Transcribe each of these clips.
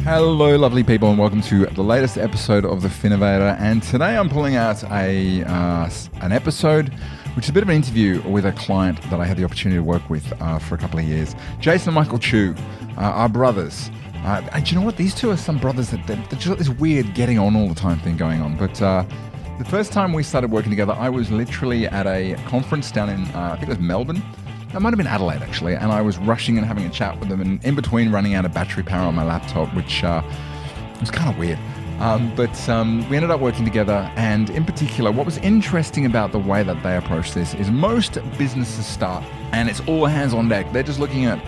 Hello, lovely people, and welcome to the latest episode of the Finnovator. And today I'm pulling out an episode, which is a bit of an interview with a client that I had the opportunity to work with for a couple of years. Jason and Michael Chu are brothers. And do you know what? These two are some brothers that just got this weird getting on all the time thing going on. But the first time we started working together, I was literally at a conference down in, I think it was Melbourne. It might have been Adelaide, actually, and I was rushing and having a chat with them, and in between running out of battery power on my laptop, which was kind of weird. But we ended up working together, and in particular, what was interesting about the way that they approach this is most businesses start, and it's all hands on deck. They're just looking at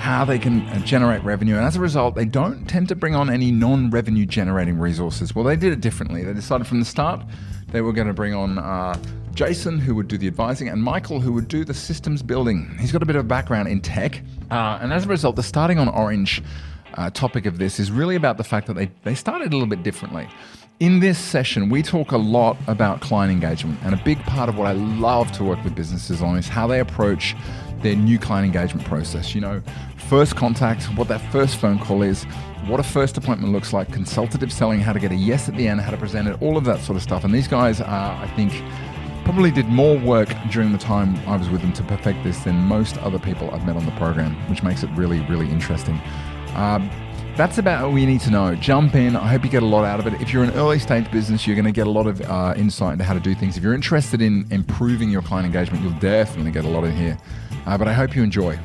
how they can generate revenue, and as a result, they don't tend to bring on any non-revenue generating resources. Well, they did it differently. They decided from the start they were going to bring on Jason, who would do the advising, and Michael, who would do the systems building. He's got a bit of a background in tech, and as a result, the starting on Orange topic of this is really about the fact that they started a little bit differently. In this session, we talk a lot about client engagement, and a big part of what I love to work with businesses on is how they approach their new client engagement process. You know, first contact, what that first phone call is, what a first appointment looks like, consultative selling, how to get a yes at the end, how to present it, all of that sort of stuff. And these guys are, I think, probably did more work during the time I was with them to perfect this than most other people I've met on the program, which makes it really, really interesting. That's about what you need to know. Jump in. I hope you get a lot out of it. If you're an early stage business, you're going to get a lot of insight into how to do things. If you're interested in improving your client engagement, you'll definitely get a lot in here. But I hope you enjoy.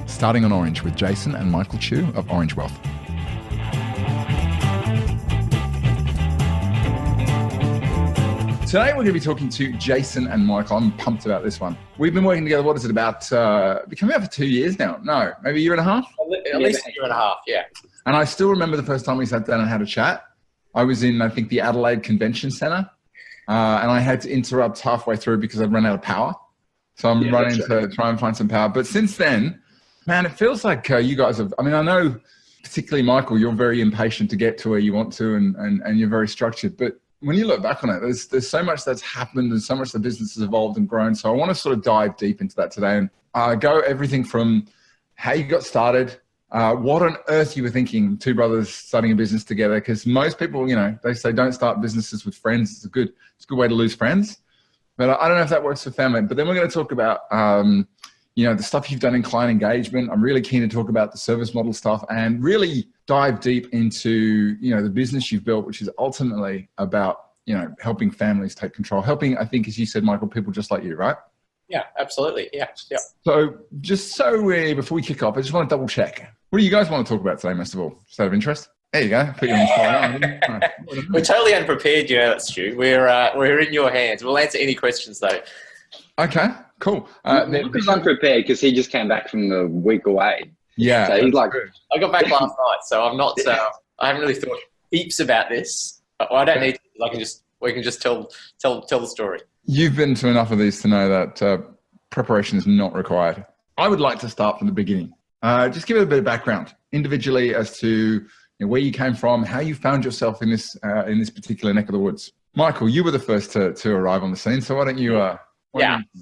Starting on Orange with Jason and Michael Chu of Orange Wealth. Today we're going to be talking to Jason and Michael. I'm pumped about this one. We've been working together, what is it, about, coming out for 2 years now? No, maybe a year and a half? At least a year and a half, yeah. And I still remember the first time we sat down and had a chat. I was in, I think, the Adelaide Convention Centre, and I had to interrupt halfway through because I'd run out of power. So I'm running to try and find some power. But since then, man, it feels like you guys have, I mean, I know particularly Michael, you're very impatient to get to where you want to and you're very structured. But when you look back on it, there's so much that's happened and so much the business has evolved and grown. So I want to sort of dive deep into that today and go everything from how you got started, what on earth you were thinking, two brothers starting a business together, because most people, you know, they say don't start businesses with friends. It's a good way to lose friends. But I don't know if that works for family. But then we're going to talk about, you know, the stuff you've done in client engagement. I'm really keen to talk about the service model stuff and really dive deep into, you know, the business you've built, which is ultimately about, you know, helping families take control, helping, I think, as you said, Michael, people just like you, right? Yeah, absolutely. Yeah. So before we kick off, I just want to double check. What do you guys want to talk about today, most of all? Just out of interest? There you go. Put you on the spot. We're totally unprepared, you know that, Stu. We're in your hands. We'll answer any questions, though. Okay, cool. He's unprepared because he just came back from the week away. Yeah. So he's like, I got back last night, so I'm not. I haven't really thought heaps about this. I don't need to. We can just tell the story. You've been to enough of these to know that preparation is not required. I would like to start from the beginning. Just give it a bit of background individually as to where you came from, how you found yourself in this particular neck of the woods. Michael, you were the first to arrive on the scene, so why don't you?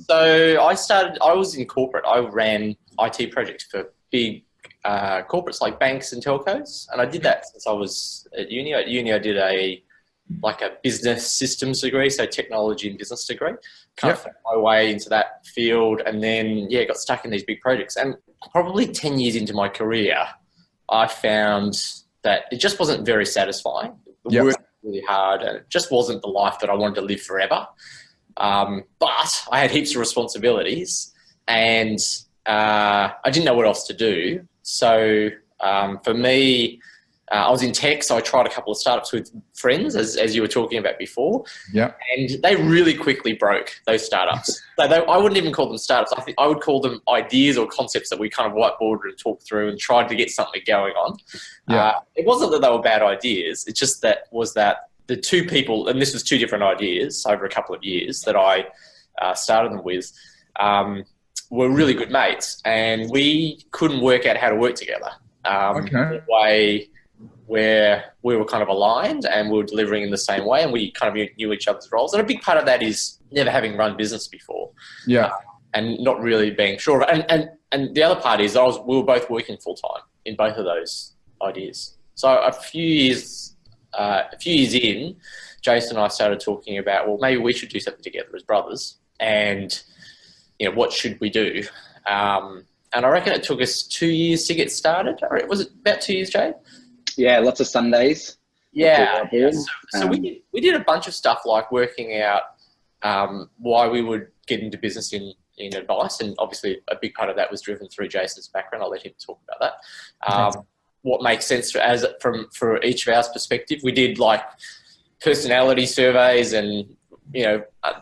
So I was in corporate. I ran IT projects for big corporates like banks and telcos, and I did that since I was at uni. At uni, I did a business systems degree, so technology and business degree. Kind of found my way into that field, and then got stuck in these big projects. And probably 10 years into my career, I found that it just wasn't very satisfying. The work was really hard, and it just wasn't the life that I wanted to live forever. But I had heaps of responsibilities, and I didn't know what else to do. So for me, I was in tech, so I tried a couple of startups with friends, as you were talking about before. Yeah. And they really quickly broke, those startups. I wouldn't even call them startups. I think I would call them ideas or concepts that we kind of whiteboarded and talked through and tried to get something going on. Yeah. It wasn't that they were bad ideas. It's just that the two people, and this was two different ideas over a couple of years that I started them with, were really good mates, and we couldn't work out how to work together. In a way where we were kind of aligned and we were delivering in the same way, and we kind of knew each other's roles. And a big part of that is never having run business before. Yeah. And not really being sure of it. And the other part is we were both working full time in both of those ideas. So a few years in, Jason and I started talking about, well, maybe we should do something together as brothers, and what should we do? And I reckon it took us 2 years to get started. Was it about 2 years, Jay? Yeah, lots of Sundays. Yeah. So we did a bunch of stuff like working out why we would get into business in advice, and obviously a big part of that was driven through Jason's background. I'll let him talk about that. What makes sense for each of our perspective. We did like personality surveys and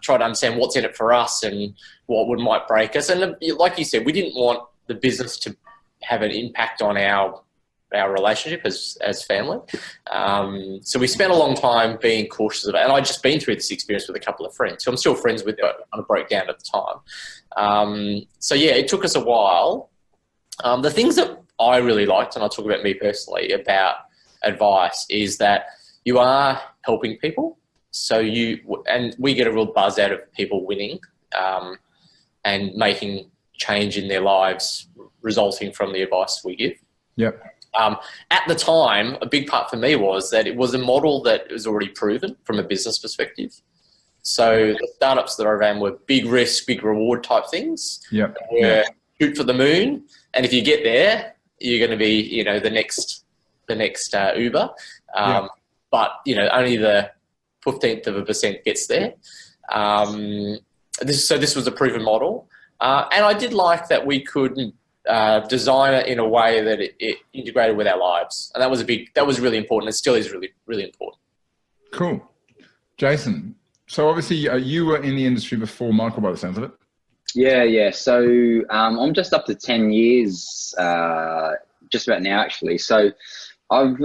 try to understand what's in it for us and what might break us. And like you said, we didn't want the business to have an impact on our relationship as family. So we spent a long time being cautious of it. And I'd just been through this experience with a couple of friends who I'm still friends with, but kind of broke down at the time. So yeah, it took us a while. The things that I really liked, and I'll talk about me personally, about advice is that you are helping people. So we get a real buzz out of people winning and making change in their lives resulting from the advice we give. Yep. At the time, a big part for me was that it was a model that was already proven from a business perspective. So the startups that I ran were big risk, big reward type things. Yep. Shoot for the moon, and if you get there, you're going to be, the next Uber. But only the 0.1% gets there. This was a proven model, and I did like that we could design it in a way that it integrated with our lives, and that was really important. It still is really, really important. Cool. Jason, so obviously you were in the industry before Michael, by the sounds of it. Yeah. So I'm just up to 10 years, just about now, actually. So I've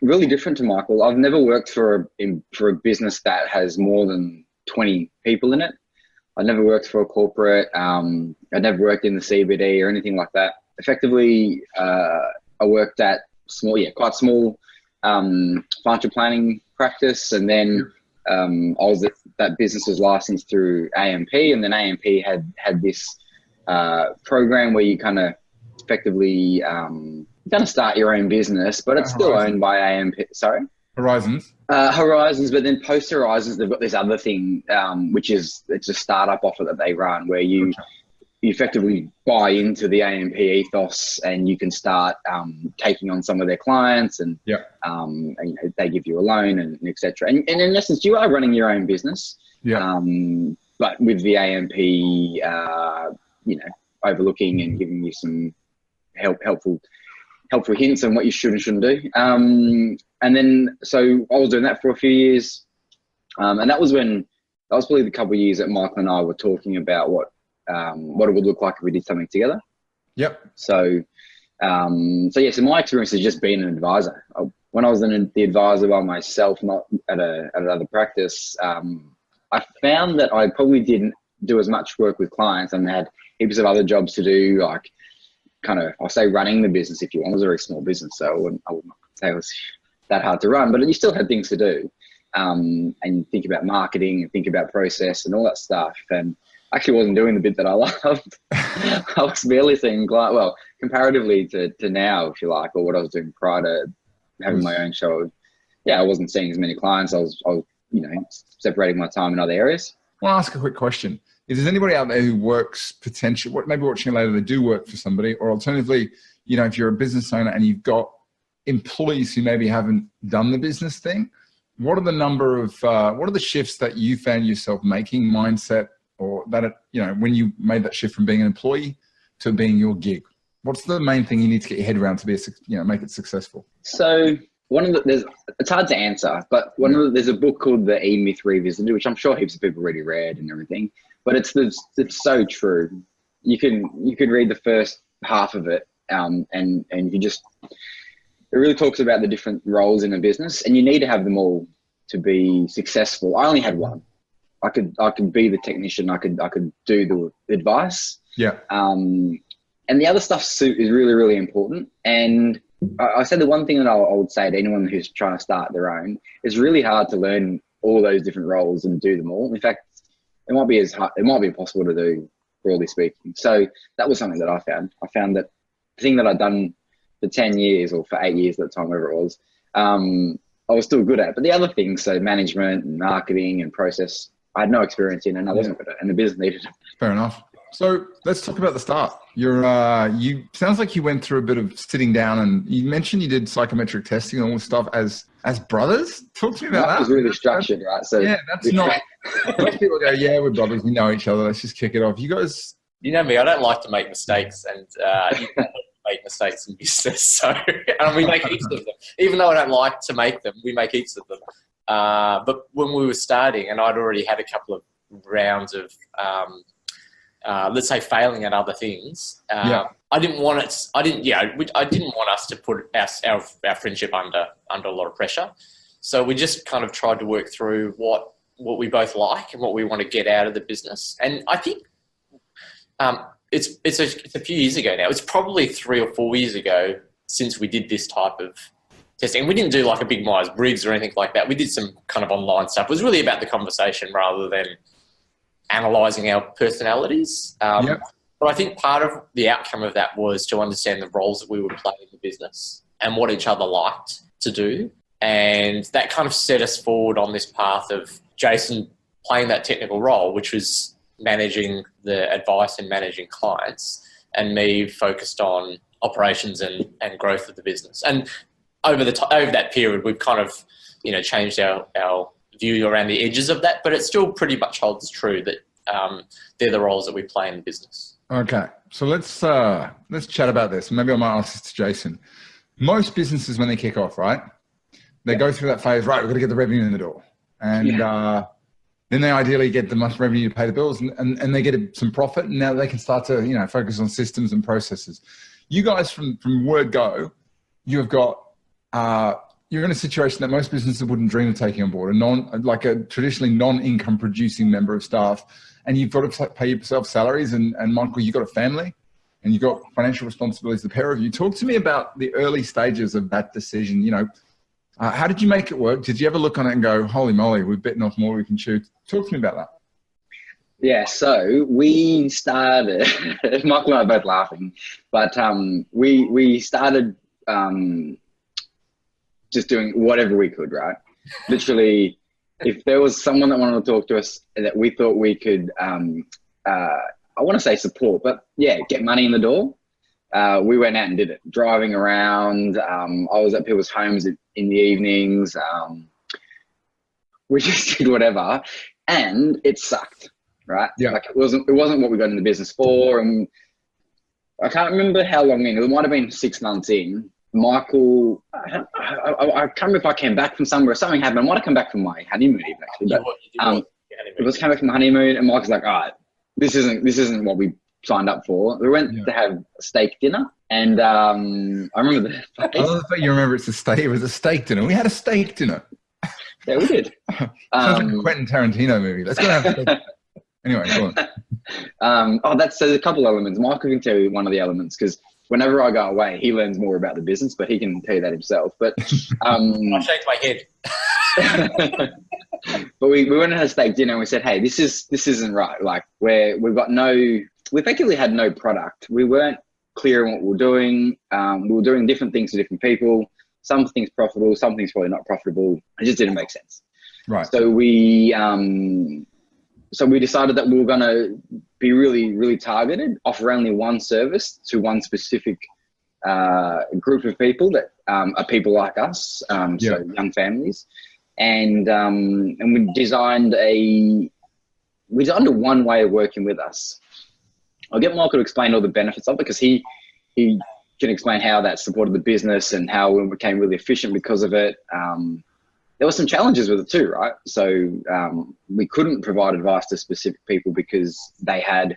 really different to Michael. I've never worked for a business that has more than 20 people in it. I never worked for a corporate. I never worked in the CBD or anything like that. Effectively, I worked at quite small financial planning practice, and then that business was licensed through AMP, and then AMP had this program where you kind of effectively kind of start your own business, but it's still owned by AMP. Sorry? Horizons. Horizons, but then post Horizons, they've got this other thing, which is it's a startup offer that they run where you effectively buy into the AMP ethos, and you can start taking on some of their clients, and they give you a loan and etc. And in essence, you are running your own business, but with the AMP, overlooking and giving you some helpful hints on what you should and shouldn't do. And then, so I was doing that for a few years. And that was probably the couple of years that Michael and I were talking about what it would look like if we did something together. Yep. So my experience has just been an advisor. When I was the advisor by myself, not at another practice, I found that I probably didn't do as much work with clients, and had heaps of other jobs to do, like kind of, I'll say running the business if you want. It was a very small business, so I wouldn't say it was that hard to run, but you still had things to do. And think about marketing and think about process and all that stuff. And I actually wasn't doing the bit that I loved. I was barely seeing clients, well, comparatively to now, if you like, or what I was doing prior to having my own show. Yeah, I wasn't seeing as many clients. I was separating my time in other areas. I want to ask a quick question. If there's anybody out there who works potentially, maybe watching later, they do work for somebody, or alternatively, if you're a business owner and you've got employees who maybe haven't done the business thing, what are the shifts that you found yourself making, mindset, or that, when you made that shift from being an employee to being your gig? What's the main thing you need to get your head around to be, make it successful? So it's hard to answer, but there's a book called The E-Myth Revisited, which I'm sure heaps of people already read and everything, but it's so true. You can read the first half of it, and it really talks about the different roles in a business, and you need to have them all to be successful. I only had one. I could be the technician. I could do the advice. Yeah. And the other stuff is really, really important. And I said the one thing that I would say to anyone who's trying to start their own, it's really hard to learn all those different roles and do them all. In fact, it might be impossible to do, broadly speaking. So that was something that I found. I found that the thing that I'd done for 10 years or for 8 years at the time, whatever it was, I was still good at it. But the other things, so management and marketing and process, I had no experience in, and I wasn't good at it, and the business needed it. Fair enough. So let's talk about the start. You sounds like you went through a bit of sitting down, and you mentioned you did psychometric testing and all this stuff as brothers. Talk to me about that. That was really structured, right? So yeah, that's not. Most people go, yeah, we're brothers, we know each other. Let's just kick it off. You guys, You know me, I don't like to make mistakes, and you don't make mistakes in business. So, and we make heaps of them. Even though I don't like to make them, we make heaps of them. But when we were starting, and I'd already had a couple of rounds of, let's say, failing at other things. I didn't want it. I didn't want us to put our friendship under a lot of pressure. So we just kind of tried to work through what we both like and what we want to get out of the business. And I think it's a few years ago now. It's probably 3 or 4 years ago since we did this type of testing. We didn't do like a big Myers-Briggs or anything like that. We did some kind of online stuff. It was really about the conversation rather than analysing our personalities. But I think part of the outcome of that was to understand the roles that we would play in the business and what each other liked to do. And that kind of set us forward on this path of Jason playing that technical role, which was managing the advice and managing clients, and me focused on operations and growth of the business. And over that period, we've kind of, changed our view around the edges of that, but it still pretty much holds true that they're the roles that we play in the business. Okay, so let's chat about this. Maybe I might ask this to Jason. Most businesses, when they kick off, right, they go through that phase, right, we've got to get the revenue in the door. And then they ideally get the most revenue to pay the bills, and they get some profit, and now they can start to, focus on systems and processes. You guys, from word go, you've got, you're in a situation that most businesses wouldn't dream of taking on board, a traditionally non-income producing member of staff, and you've got to pay yourself salaries, and Michael, you've got a family, and you've got financial responsibilities, the pair of you. Talk to me about the early stages of that decision. How did you make it work? Did you ever look on it and go, holy moly, we've bitten off more we can chew? Talk to me about that. Yeah, so we started, Michael and I are both laughing, but we started just doing whatever we could, right? Literally, if there was someone that wanted to talk to us that we thought we could, I want to say support, but yeah, get money in the door, we went out and did it. Driving around, I was at people's homes in the evenings. We just did whatever, and it sucked, right? Yeah. Like it wasn't what we got in the business for, and I can't remember how long in. It might have been 6 months in. Michael, I can't remember if I came back from somewhere. Something happened. I might have come back from my honeymoon even actually. But it was came back from my honeymoon, and Michael's like, "All right, this isn't what we signed up for." We went to have a steak dinner, and I remember the face. I love the fact you remember it was a steak dinner. We had a steak dinner. Yeah, we did. Sounds like a Quentin Tarantino movie. Let's go have a steak dinner. Anyway, go on. There's a couple elements. Michael can tell you one of the elements, because whenever I go away, he learns more about the business, but he can tell you that himself. But I shake my head. But we went and had a steak dinner, and we said, hey, this isn't right. Like we effectively had no product. We weren't clear on what we were doing. We were doing different things to different people. Some things profitable, some things probably not profitable. It just didn't make sense. Right. So we decided that we were going to be really, really targeted, offer only one service to one specific group of people that are people like us, so young families. And we designed a one way of working with us. I'll get Michael to explain all the benefits of it, because he can explain how that supported the business and how we became really efficient because of it. There were some challenges with it too, right? So we couldn't provide advice to specific people because they had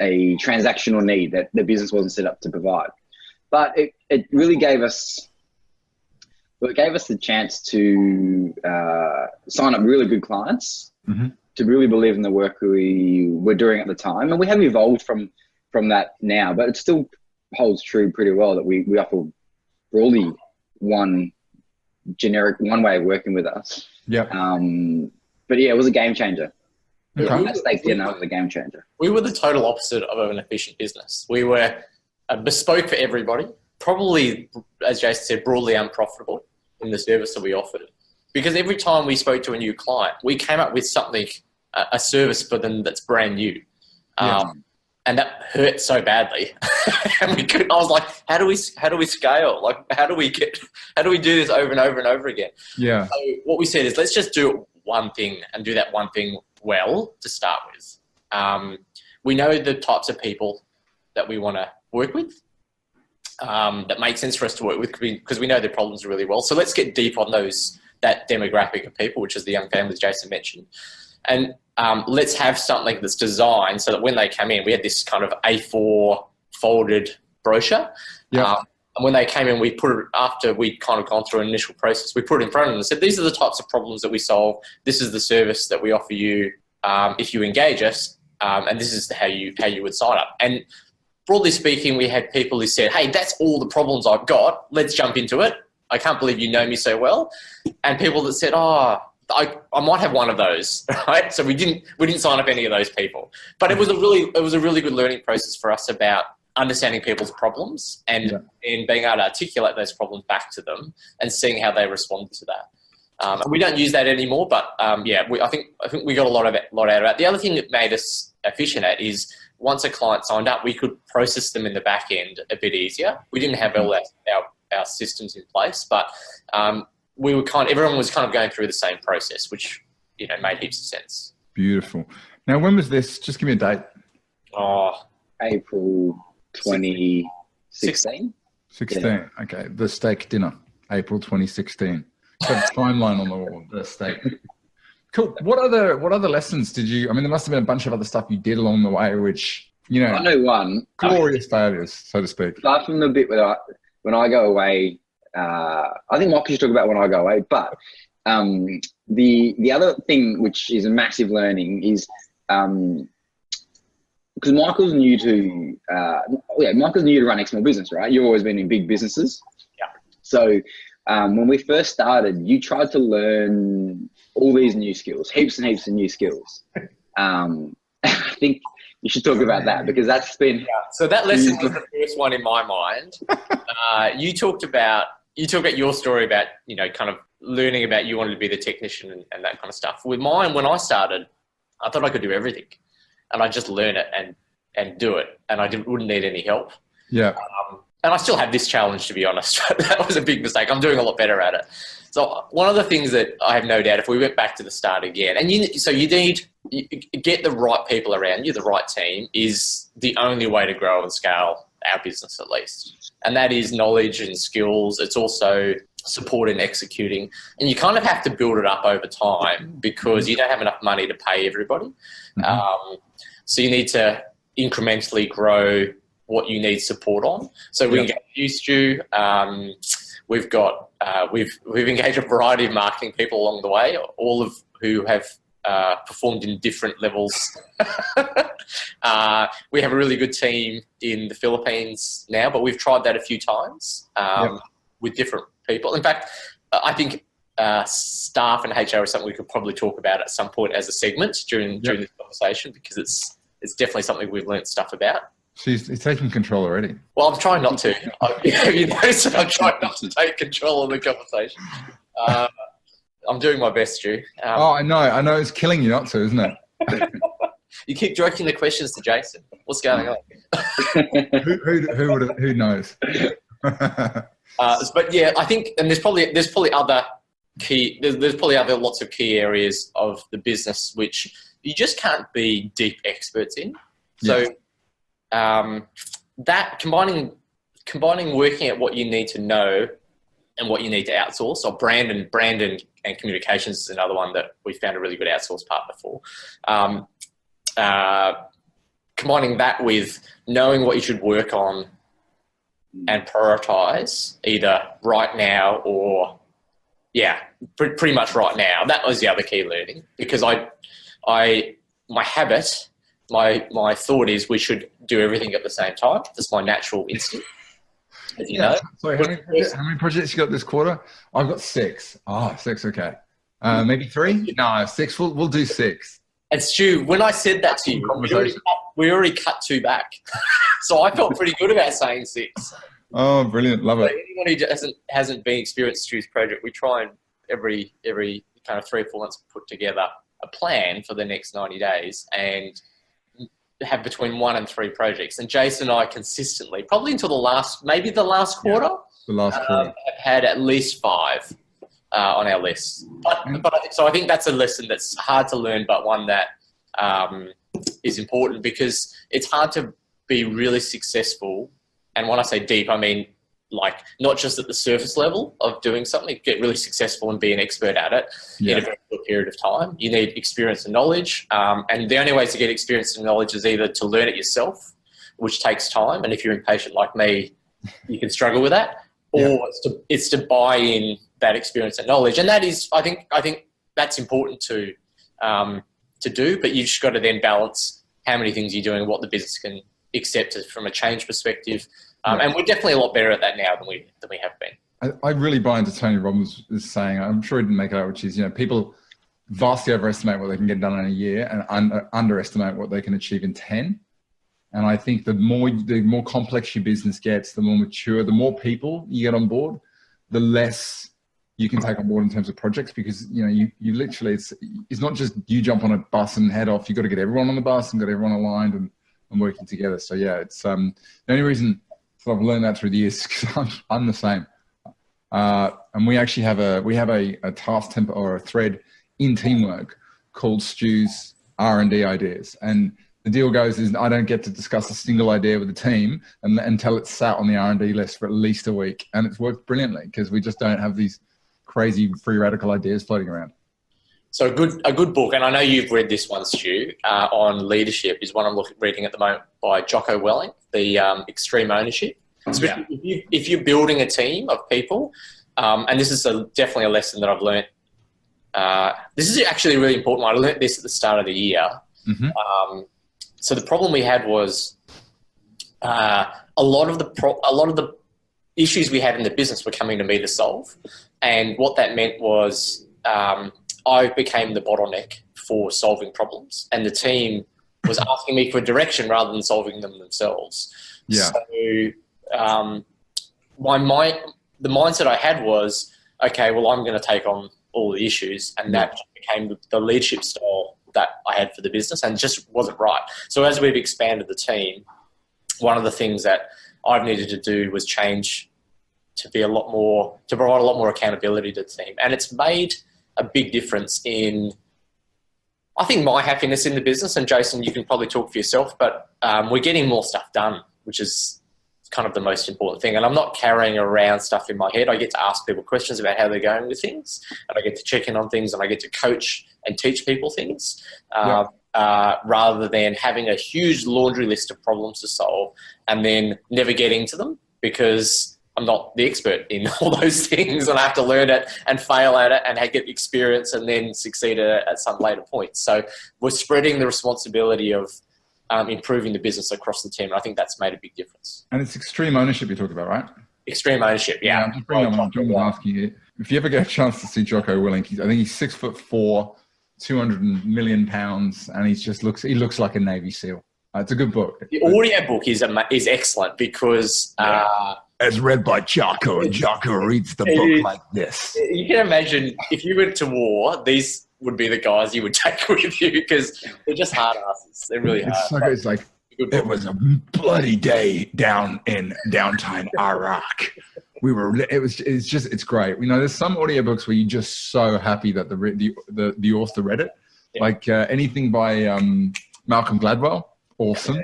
a transactional need that the business wasn't set up to provide. But it really gave us the chance to sign up really good clients, to really believe in the work we were doing at the time. And we have evolved from that now, but it still holds true pretty well that we offer broadly one way of working with us. Yeah. But yeah, it was a game changer. Okay. That steak dinner was a game changer. We were the total opposite of an efficient business. We were bespoke for everybody. probably, as Jason said, broadly unprofitable in the service that we offered. Because every time we spoke to a new client, we came up with something, a service for them that's brand new. And that hurt so badly. And I was like, how do we scale? Like, how do we do this over and over and over again? Yeah. So what we said is, let's just do one thing and do that one thing well to start with. We know the types of people that we want to work with, that make sense for us to work with, because we know their problems really well. So let's get deep on that demographic of people, which is the young families Jason mentioned. And let's have something that's designed so that when they come in, we had this kind of A4 folded brochure. Yeah. And when they came in, we put it, after we'd kind of gone through an initial process, we put it in front of them and said, these are the types of problems that we solve. This is the service that we offer you if you engage us. And this is how you would sign up. And broadly speaking, we had people who said, hey, that's all the problems I've got. Let's jump into it. I can't believe you know me so well. And people that said, I might have one of those, right? So we didn't sign up any of those people. But it was a really good learning process for us about understanding people's problems and being able to articulate those problems back to them and seeing how they responded to that. And we don't use that anymore, but I think we got a lot out of it. The other thing that made us efficient at is once a client signed up, we could process them in the back end a bit easier. We didn't have all our systems in place, but everyone was kind of going through the same process, which made heaps of sense. Beautiful. Now, when was this? Just give me a date. April 2016. 16. Yeah. Okay. The steak dinner, April 2016. So timeline on the wall. The steak. Cool. What other lessons did you? I mean, there must have been a bunch of other stuff you did along the way, which I know one glorious failures, so to speak. Apart from the bit when I go away, I think Michael should talk about when I go away. But the other thing, which is a massive learning, is because Michael's new to running small business, right? You've always been in big businesses. Yeah. So when we first started, you tried to learn all these new skills, heaps and heaps of new skills. I think you should talk about that, because that's been... Yeah. So that lesson was the first one in my mind. You talked about your story about, kind of learning about you wanted to be the technician and that kind of stuff. With mine, when I started, I thought I could do everything. And I just learn it and do it. And I wouldn't need any help. Yeah. And I still have this challenge, to be honest. That was a big mistake. I'm doing a lot better at it. So one of the things that I have no doubt, if we went back to the start again, and you get the right people around you, the right team is the only way to grow and scale our business, at least. And that is knowledge and skills. It's also support in executing. And you kind of have to build it up over time, because you don't have enough money to pay everybody. Mm-hmm. So you need to incrementally grow what you need support on. So we engage you, Stu. We've engaged a variety of marketing people along the way, all of who have performed in different levels. We have a really good team in the Philippines now, but we've tried that a few times with different people. In fact, I think staff and HR is something we could probably talk about at some point as a segment during this conversation, because it's definitely something we've learned stuff about. He's taking control already. Well, I'm trying not to. You notice I'm trying not to take control of the conversation. I'm doing my best, Stu. I know. It's killing you not to, isn't it? You keep directing the questions to Jason. What's going on? Who knows? But yeah, I think, and there's probably other key. There's probably other lots of key areas of the business which you just can't be deep experts in. So that combining working at what you need to know and what you need to outsource, or brand and communications is another one that we found a really good outsource partner for. Combining that with knowing what you should work on and prioritize either right now or pretty much right now. That was the other key learning, because my thought is we should do everything at the same time. That's my natural instinct, as you know. Sorry, how many projects you got this quarter? I've got 6. Oh, 6, okay. Maybe 3? No, 6. We'll do 6. And Stu, when I said that to you, we already cut 2 back. So I felt pretty good about saying 6. Oh, brilliant. Love So it. anyone who hasn't been experienced Stu's project, we try and every kind of 3 or 4 months put together a plan for the next 90 days and have between 1 and 3 projects. And Jason and I consistently, probably until the last quarter, The last quarter. have had at least 5 on our list. So I think that's a lesson that's hard to learn, but one that is important, because it's hard to be really successful. And when I say deep, I mean like not just at the surface level of doing something, get really successful and be an expert at it in a very short period of time. You need experience and knowledge. And the only ways to get experience and knowledge is either to learn it yourself, which takes time. And if you're impatient like me, you can struggle with that. Or it's to buy in that experience and knowledge. And that is, I think that's important to do, but you've just got to then balance how many things you're doing, what the business can accept from a change perspective. And we're definitely a lot better at that now than we have been. I really buy into Tony Robbins' saying, I'm sure he didn't make it out, which is, people vastly overestimate what they can get done in a year and underestimate what they can achieve in 10. And I think the more complex your business gets, the more mature, the more people you get on board, the less you can take on board in terms of projects, because you literally, it's not just you jump on a bus and head off. You've got to get everyone on the bus and got everyone aligned and working together. So yeah, it's the only reason I've learned that through the years, because I'm the same. And we actually have a task template or a thread in Teamwork called Stu's R&D ideas. And the deal goes is I don't get to discuss a single idea with the team until it's sat on the R&D list for at least a week. And it's worked brilliantly because we just don't have these crazy free radical ideas floating around. So a good book, and I know you've read this one, Stu, on leadership, is one I'm reading at the moment by Jocko Willink, the Extreme Ownership. Especially if you're building a team of people, and this is definitely a lesson that I've learned. This is actually really important. I learned this at the start of the year. Mm-hmm. So the problem we had was a lot of the issues we had in the business were coming to me to solve, and what that meant was I became the bottleneck for solving problems, and the team was asking me for direction rather than solving them themselves. Yeah. So the mindset I had was, okay, well, I'm going to take on all the issues, and that became the leadership style that I had for the business, and just wasn't right. So as we've expanded the team, one of the things that I've needed to do was change to provide a lot more accountability to the team. And it's made a big difference in, I think, my happiness in the business. And Jason, you can probably talk for yourself, but we're getting more stuff done, which is kind of the most important thing. And I'm not carrying around stuff in my head. I get to ask people questions about how they're going with things, and I get to check in on things, and I get to coach and teach people things rather than having a huge laundry list of problems to solve and then never getting to them because I'm not the expert in all those things, and I have to learn it and fail at it and get experience and then succeed at some later point. So we're spreading the responsibility of improving the business across the team. And I think that's made a big difference. And it's extreme ownership you're talking about, right? Extreme ownership, yeah. I'm just bringing on John was asking you, if you ever get a chance to see Jocko Willink, I think he's 6'4", 200 million pounds, and he looks like a Navy SEAL. It's a good book. The audio book is excellent because as read by Jocko, and Jocko reads the book like this. You can imagine if you went to war, these would be the guys you would take with you because they're just hard asses. They're really hard. So it's like, it was a bloody day down in downtime Iraq. It's great. There's some audiobooks where you're just so happy that the author read it. Yeah. Like anything by Malcolm Gladwell, awesome.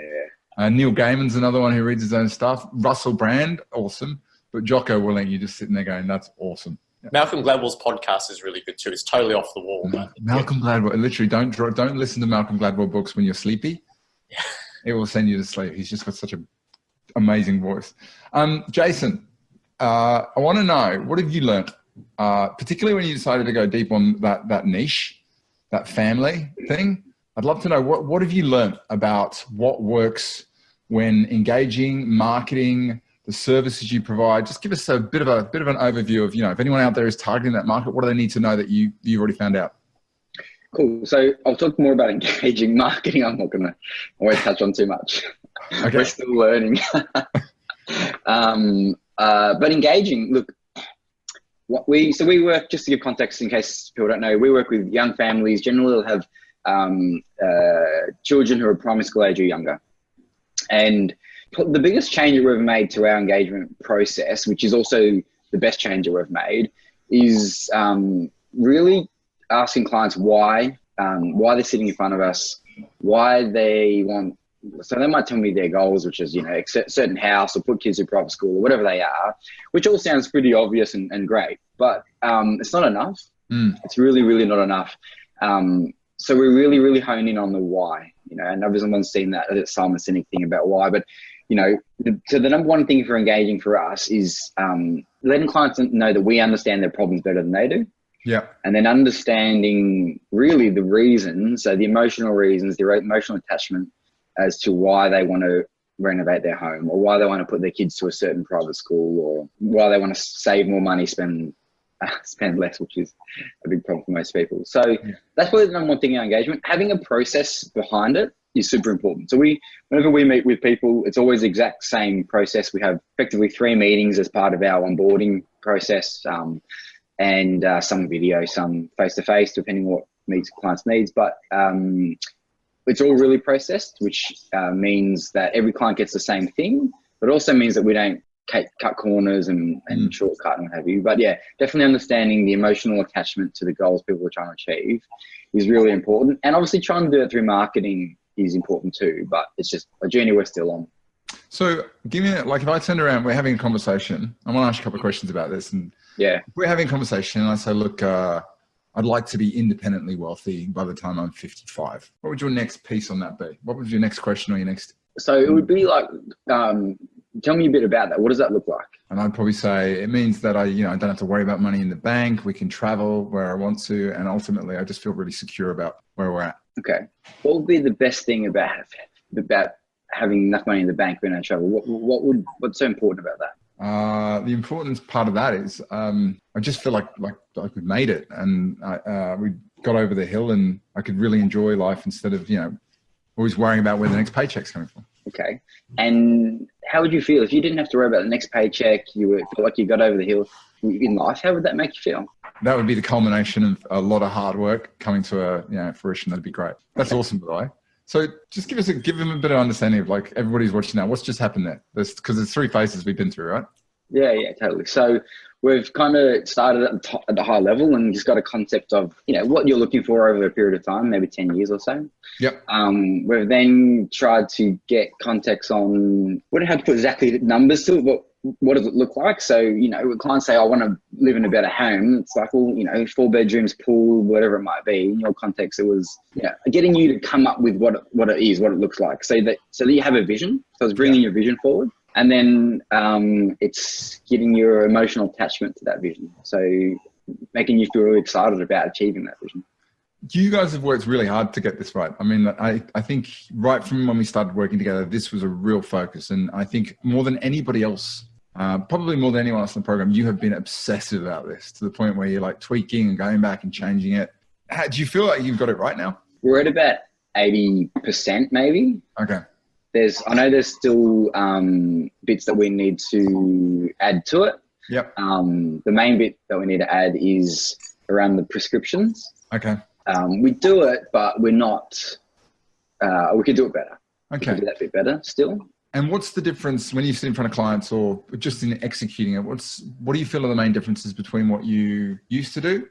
Neil Gaiman's another one who reads his own stuff. Russell Brand, awesome. But Jocko Willink, you're just sitting there going, that's awesome. Yeah. Malcolm Gladwell's podcast is really good too. It's totally off the wall. Malcolm Gladwell, literally don't listen to Malcolm Gladwell books when you're sleepy. Yeah. It will send you to sleep. He's just got such an amazing voice. Jason, I want to know, what have you learned, particularly when you decided to go deep on that niche, that family thing? I'd love to know, what have you learned about what works when engaging, marketing, the services you provide? Just give us a bit of an overview of, if anyone out there is targeting that market, what do they need to know that you've already found out? Cool. So I'll talk more about engaging marketing. I'm not going to always touch on too much. Okay. We're still learning. But engaging, look, we work, just to give context in case people don't know, we work with young families. Generally, they'll have children who are primary school age or younger. And the biggest change that we've made to our engagement process, which is also the best change that we've made, is really asking clients why they're sitting in front of us, why they want. So they might tell me their goals, which is, certain house or put kids in private school or whatever they are, which all sounds pretty obvious and great, but it's not enough. It's really, really not enough. So we really, really hone in on the why, and everyone's seen that Simon Sinek thing about why, but, so the number one thing for engaging for us is letting clients know that we understand their problems better than they do. Yeah. And then understanding really the reasons, so the emotional reasons, the emotional attachment as to why they want to renovate their home, or why they want to put their kids to a certain private school, or why they want to save more money, spend less, which is a big problem for most people. So that's probably the number one thing in our engagement. Having a process behind it is super important. So whenever we meet with people, it's always the exact same process. We have effectively 3 meetings as part of our onboarding process, and some video, some face-to-face, depending on what meets clients' needs. But it's all really processed, which means that every client gets the same thing, but also means that we don't cut corners and shortcut and what have you. But yeah, definitely understanding the emotional attachment to the goals people are trying to achieve is really important. And obviously trying to do it through marketing is important too, but it's just a journey we're still on. So give me, if I turn around, we're having a conversation. I want to ask you a couple of questions about this. And yeah, we're having a conversation and I say, look, I'd like to be independently wealthy by the time I'm 55. What would your next piece on that be? What was your next question or your next? So it would be like, tell me a bit about that. What does that look like? And I'd probably say it means that I don't have to worry about money in the bank. We can travel where I want to. And ultimately, I just feel really secure about where we're at. Okay. What would be the best thing about having enough money in the bank when I travel? What's so important about that? The important part of that is I just feel like we've made it, and we got over the hill, and I could really enjoy life instead of always worrying about where the next paycheck's coming from. Okay. And how would you feel if you didn't have to worry about the next paycheck? You feel like you got over the hill in life. How would that make you feel? That would be the culmination of a lot of hard work coming to a fruition. That'd be great. That's awesome, by the way. So just give them a bit of understanding of everybody's watching now. What's just happened there? Because there's 3 phases we've been through, right? Yeah, totally. So we've kind of started at the high level and just got a concept of, what you're looking for over a period of time, maybe 10 years or so. Yep. We've then tried to get context on, we don't have to put exactly numbers to it, but what does it look like? So, when clients say, I want to live in a better home, it's like, well, 4 bedrooms, pool, whatever it might be. In your context, it was, getting you to come up with what it is, what it looks like. So that you have a vision. So it's bringing your vision forward. And then it's getting your emotional attachment to that vision. So making you feel really excited about achieving that vision. You guys have worked really hard to get this right. I mean, I think right from when we started working together, this was a real focus. And I think more than anybody else, probably more than anyone else in the program, you have been obsessive about this to the point where you're tweaking and going back and changing it. Do you feel like you've got it right now? We're at about 80% maybe. Okay. I know there's still bits that we need to add to it. Yep. The main bit that we need to add is around the prescriptions. Okay. We do it, but we're not. We could do it better. Okay. We could do that bit better still. And what's the difference when you sit in front of clients or just in executing it? What do you feel are the main differences between what you used to do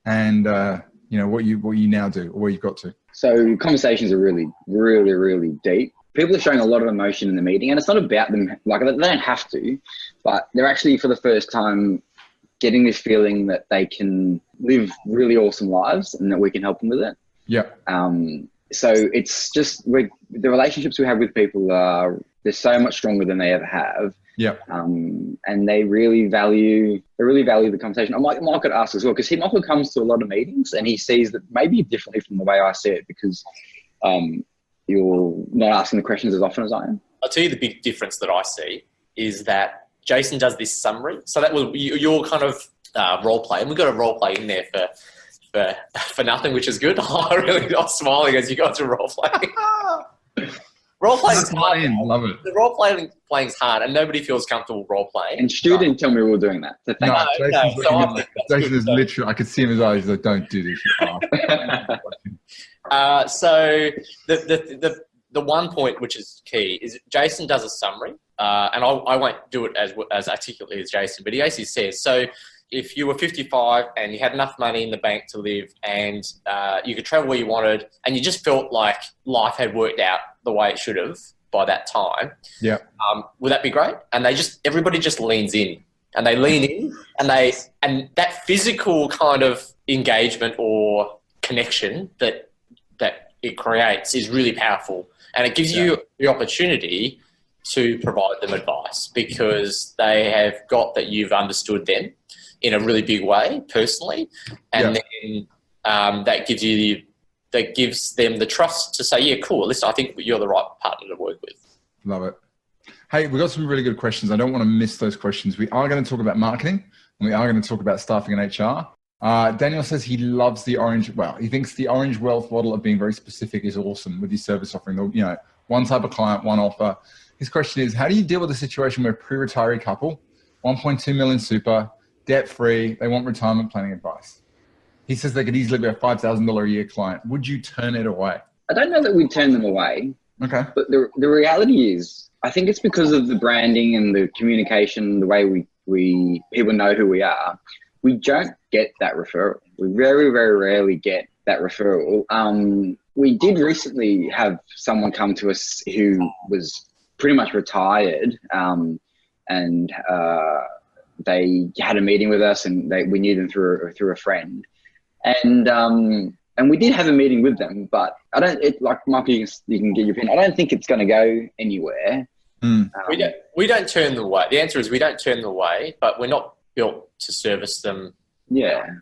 and what you now do or where you've got to? So conversations are really, really, really deep. People are showing a lot of emotion in the meeting, and it's not about them. They don't have to, but they're actually for the first time getting this feeling that they can live really awesome lives and that we can help them with it. Yeah. So it's just the relationships we have with people they're so much stronger than they ever have. Yeah. And they really value the conversation. Michael could ask as well, because Michael comes to a lot of meetings and he sees that maybe differently from the way I see it, because you're not asking the questions as often as I am. I'll tell you the big difference that I see is that Jason does this summary. So that was your kind of role play, and we've got a role play in there for nothing, which is good. I was smiling as you got to role play. Role playing is That's hard. one in. Love it. The role playing is hard, and nobody feels comfortable role playing. And Stu didn't tell me we were doing that. So thank No, you. Jason's so looking I at me. think that's Jason good. is literally, I could see him in his eyes. He's like, don't do this. So the one point which is key is Jason does a summary, and I won't do it as articulately as Jason, but he basically says, so if you were 55 and you had enough money in the bank to live and you could travel where you wanted and you just felt like life had worked out the way it should have by that time, Yeah. would that be great? And everybody just leans in. And they lean in, and that physical kind of engagement or connection that it creates is really powerful, and it gives you the opportunity to provide them advice because they have got that you've understood them in a really big way personally, and then that gives them the trust to say, yeah, cool. Listen, I think you're the right partner to work with. Love it. Hey, we've got some really good questions. I don't want to miss those questions. We are going to talk about marketing and we are going to talk about staffing and HR. Daniel says he loves he thinks the orange wealth model of being very specific is awesome with your service offering. One type of client, one offer. His question is, how do you deal with a situation where a pre-retiree couple, 1.2 million super, debt-free, they want retirement planning advice? He says they could easily be a $5,000 a year client. Would you turn it away? I don't know that we'd turn them away. Okay. But the reality is, I think it's because of the branding and the communication, the way we people know who we are. We don't get that referral. We very, very rarely get that referral. We did recently have someone come to us who was pretty much retired, and they had a meeting with us, and we knew them through a friend, and we did have a meeting with them, but like Michael, you can get your opinion. I don't think it's going to go anywhere. We don't turn them away. The answer is we don't turn them away, but we're not built to service them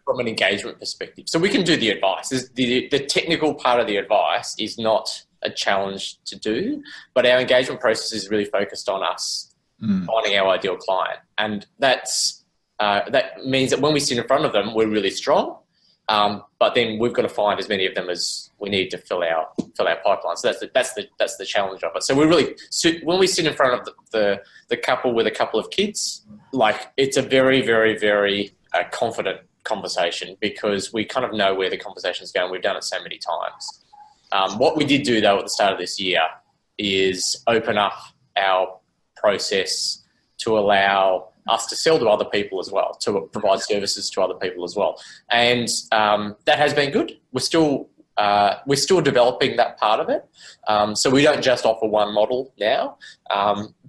from an engagement perspective. So we can do the advice. The technical part of the advice is not a challenge to do, but our engagement process is really focused on us finding our ideal client. And that means that when we sit in front of them, we're really strong. But then we've got to find as many of them as we need to fill our pipeline. So that's the challenge of it. So when we sit in front of the couple with a couple of kids, like it's a very, very, very confident conversation because we kind of know where the conversation is going. We've done it so many times. What we did do though at the start of this year is open up our process to allow us to sell to other people as well, to provide services to other people as well. And that has been good. We're still developing that part of it. So we don't just offer one model now,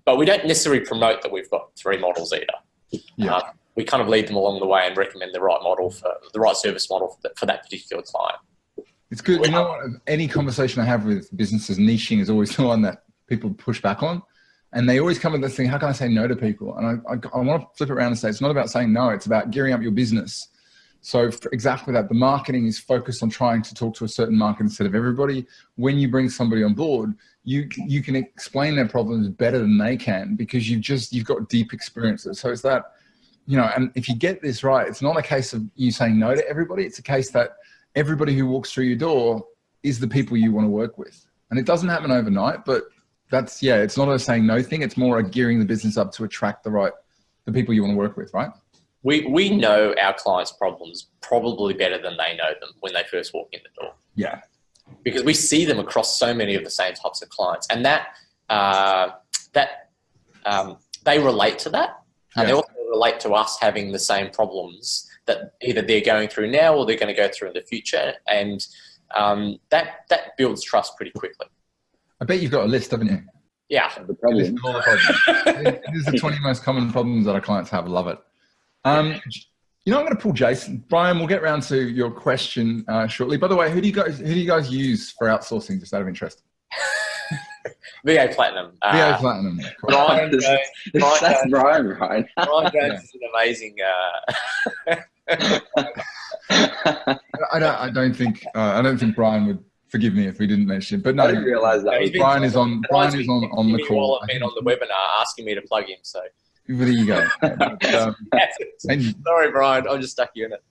but we don't necessarily promote that we've got 3 models either. Yeah. We kind of lead them along the way and recommend the right model the right service model for that particular client. It's good. You know what? Any conversation I have with businesses, niching is always the one that people push back on. And they always come with this thing, how can I say no to people? And I want to flip it around and say, it's not about saying no, it's about gearing up your business. So for exactly that, the marketing is focused on trying to talk to a certain market instead of everybody. When you bring somebody on board, you can explain their problems better than they can because you've got deep experiences. So it's that, and if you get this right, it's not a case of you saying no to everybody. It's a case that everybody who walks through your door is the people you want to work with. And it doesn't happen overnight, but it's not a saying no thing. It's more a gearing the business up to attract the people you want to work with, right? We know our clients' problems probably better than they know them when they first walk in the door. Yeah. Because we see them across so many of the same types of clients, and they relate to that, and they also relate to us having the same problems that either they're going through now or they're going to go through in the future, and that builds trust pretty quickly. I bet you've got a list, haven't you? Yeah. The problem. It is the 20 most common problems that our clients have. I love it. I'm going to pull Jason. Brian, we'll get around to your question shortly. By the way, who do you guys use for outsourcing, just out of interest? VA Platinum. VA Platinum. Brian Jones. That's Brian. Brian Jones is an amazing... I don't think Brian would forgive me if we didn't mention it, but no, I didn't realise that. Brian is on the call. I've been on the webinar asking me to plug him, so. There you go. Sorry, Brian, I just stuck you in it.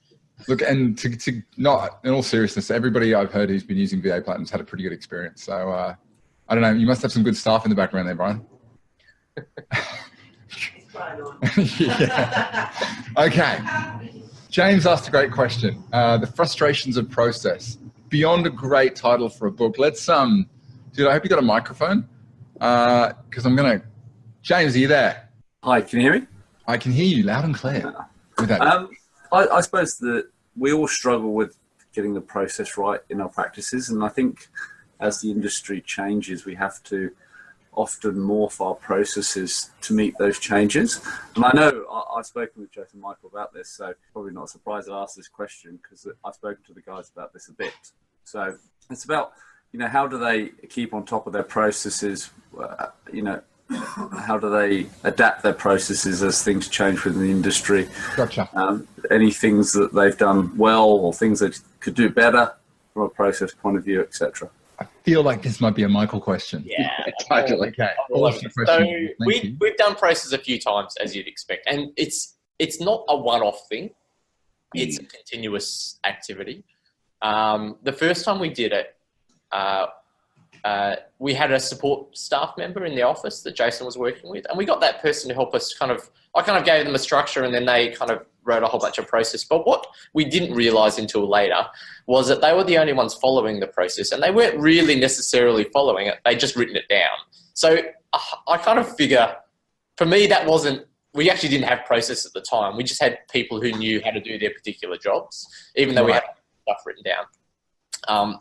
Look, and to not in all seriousness, everybody I've heard who's been using VA Platinum's had a pretty good experience. So I don't know. You must have some good staff in the background there, Brian. Yeah. Okay. James asked a great question. The frustrations of process. Beyond a great title for a book. Let's dude, I hope you got a microphone. Because James, are you there? Hi, can you hear me? I can hear you loud and clear. With that. I suppose that we all struggle with getting the process right in our practices, and I think as the industry changes, we have to often morph our processes to meet those changes. And I know I've spoken with Jason Michael about this, so probably not surprised I asked this question because I've spoken to the guys about this a bit. So it's about, how do they keep on top of their processes? How do they adapt their processes as things change within the industry? Gotcha. Any things that they've done well or things that could do better from a process point of view, etc. I feel like this might be a Michael question. Yeah, totally. Okay. Awesome. So we've done process a few times, as you'd expect, and it's not a one-off thing. It's a continuous activity. The first time we did it, we had a support staff member in the office that Jason was working with, and we got that person to help us I kind of gave them a structure, and then they kind of wrote a whole bunch of process. But what we didn't realize until later was that they were the only ones following the process, and they weren't really necessarily following it. They'd just written it down. So I kind of figure, for me, we actually didn't have process at the time. We just had people who knew how to do their particular jobs, even though we had stuff written down.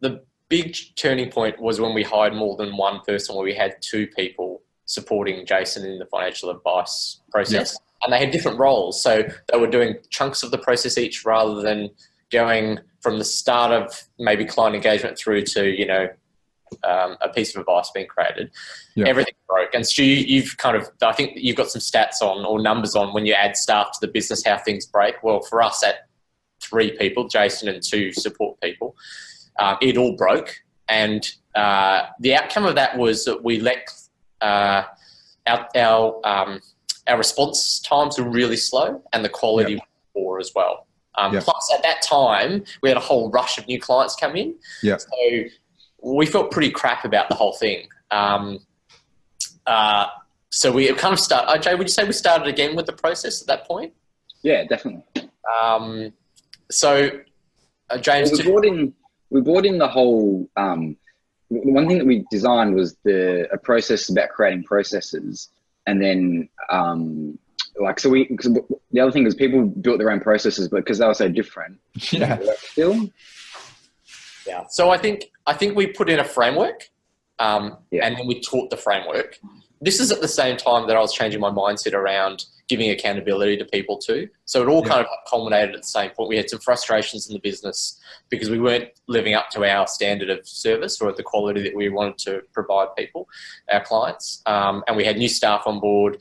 The big turning point was when we hired more than one person, where we had two people supporting Jason in the financial advice process. Yep. And they had different roles. So they were doing chunks of the process each rather than going from the start of maybe client engagement through to, a piece of advice being created. Yep. Everything broke. And Stu, I think you've got some stats on or numbers on when you add staff to the business, how things break. Well, for us at 3 people, Jason and 2 support people, it all broke. And the outcome of that was that we let our response times were really slow, and the quality was poor as well. Plus, at that time, we had a whole rush of new clients come in. Yep. So we felt pretty crap about the whole thing. So we kind of started. Jay, would you say we started again with the process at that point? Yeah, definitely. James, we brought in the whole. One thing that we designed was a process about creating processes, and then because the other thing is people built their own processes, but because they were so different, still. Yeah. So I think we put in a framework, and then we taught the framework. This is at the same time that I was changing my mindset around giving accountability to people too. So it all kind of culminated at the same point. We had some frustrations in the business because we weren't living up to our standard of service or the quality that we wanted to provide people, our clients. And we had new staff on board.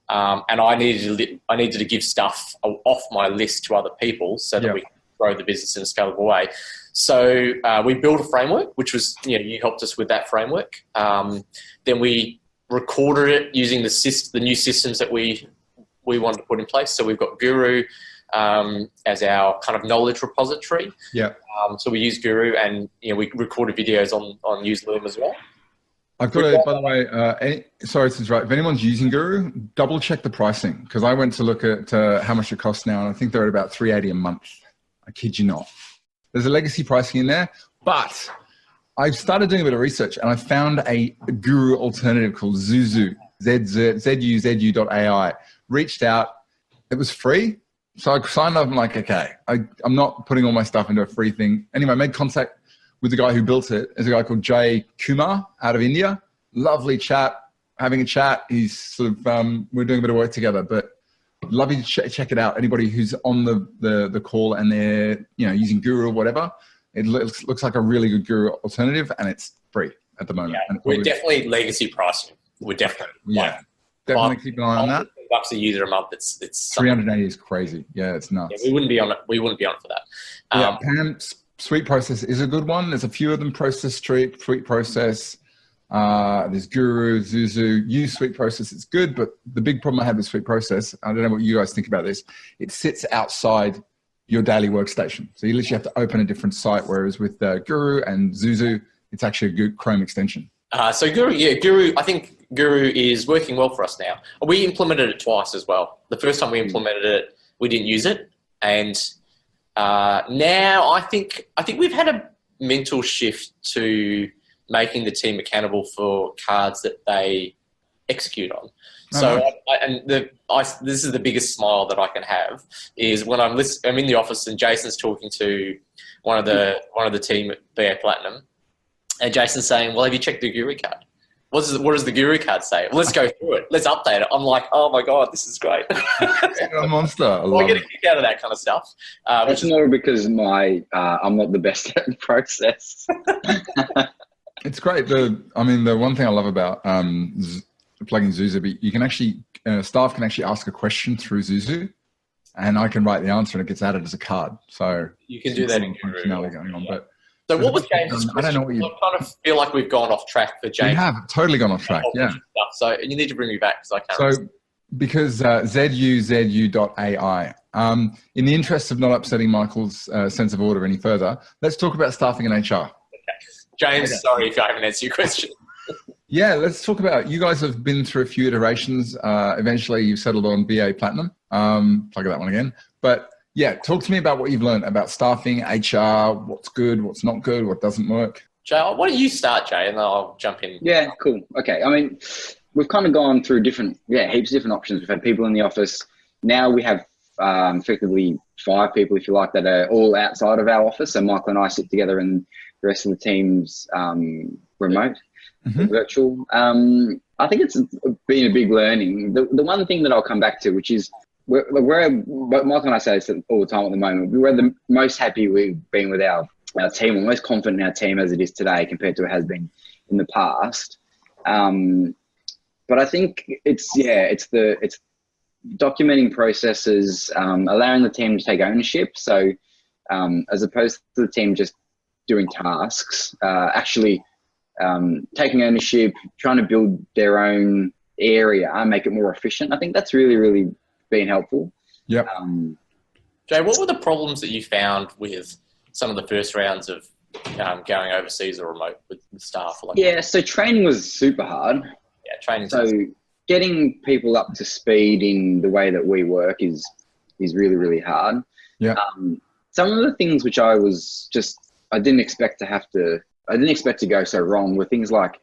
And I needed to give stuff off my list to other people so that we could grow the business in a scalable way. So we built a framework, which was, you helped us with that framework. Then we recorded it using the new systems that we wanted to put in place. So we've got Guru as our kind of knowledge repository. Yeah. So we use Guru, and we recorded videos on Use Loom as well. I've got to, by the way, sorry to interrupt. If anyone's using Guru, double check the pricing, because I went to look at how much it costs now, and I think they're at about $380 a month. I kid you not. There's a legacy pricing in there, but I've started doing a bit of research, and I found a Guru alternative called Zuzu, zuzu.ai. Reached out. It was free. So I signed up. I'm like, okay, I'm not putting all my stuff into a free thing. Anyway, I made contact with the guy who built it. There's a guy called Jay Kumar out of India. Lovely chap, having a chat. He's sort of, we're doing a bit of work together, but love you to check it out. Anybody who's on the call and they're, using Guru or whatever, it looks like a really good Guru alternative, and it's free at the moment. Yeah, we're definitely legacy pricing. We're definitely. Definitely keep an eye on that. $100 a user a month. It's 380 is crazy. Yeah, it's nuts. Yeah, we wouldn't be on it. We wouldn't be on it for that. Pam, Suite Process is a good one. There's a few of them. Suite Process. There's Guru, Zuzu. Use Suite Process. It's good, but the big problem I have with Suite Process, I don't know what you guys think about this. It sits outside your daily workstation, so you literally have to open a different site. Whereas with Guru and Zuzu, it's actually a good Chrome extension. So Guru, I think Guru is working well for us now. We implemented it twice as well. The first time we implemented it, we didn't use it. And now I think we've had a mental shift to making the team accountable for cards that they execute on. So, this is the biggest smile that I can have is when I'm in the office and Jason's talking to one of the team at BA Platinum, and Jason's saying, "Well, have you checked the Guru card? What does the Guru card say? Well, let's go through it. Let's update it." I'm like, "Oh my god, this is great!" You're a monster. I get a kick out of that kind of stuff. It's more because I'm not the best at the process. It's great. The one thing I love about plugging Zuzu, you can actually staff can actually ask a question through Zuzu, and I can write the answer, and it gets added as a card. So you can do that in Guru. Going on, but. So what was James' question? I don't know what you... I kind of feel like we've gone off track for James. We have totally gone off track, yeah. So you need to bring me back because I can't remember. Because ZUZU.ai. In the interest of not upsetting Michael's sense of order any further, let's talk about staffing and HR. Okay. James, sorry if I haven't answered your question. Yeah, let's talk about, you guys have been through a few iterations. Eventually you've settled on BA Platinum. Plug that one again. But yeah, talk to me about what you've learned about staffing, HR, what's good, what's not good, what doesn't work. Jay, why don't you start, Jay, and then I'll jump in. Yeah, cool. Okay. I mean, we've kind of gone through heaps of different options. We've had people in the office. Now we have effectively 5 people, if you like, that are all outside of our office. So Michael and I sit together and the rest of the team's remote, virtual. I think it's been a big learning. The one thing that I'll come back to, which is, Michael and I say this all the time at the moment, we're the most happy we've been with our team, or most confident in our team as it is today compared to it has been in the past. But I think it's documenting processes, allowing the team to take ownership. So as opposed to the team just doing tasks, actually taking ownership, trying to build their own area and make it more efficient. I think that's really, really been helpful. Yeah. Jay, what were the problems that you found with some of the first rounds of going overseas or remote with staff? So training was super hard. Yeah, training. So getting people up to speed in the way that we work is really, really hard. Yeah. Some of the things which I didn't expect to go so wrong were things like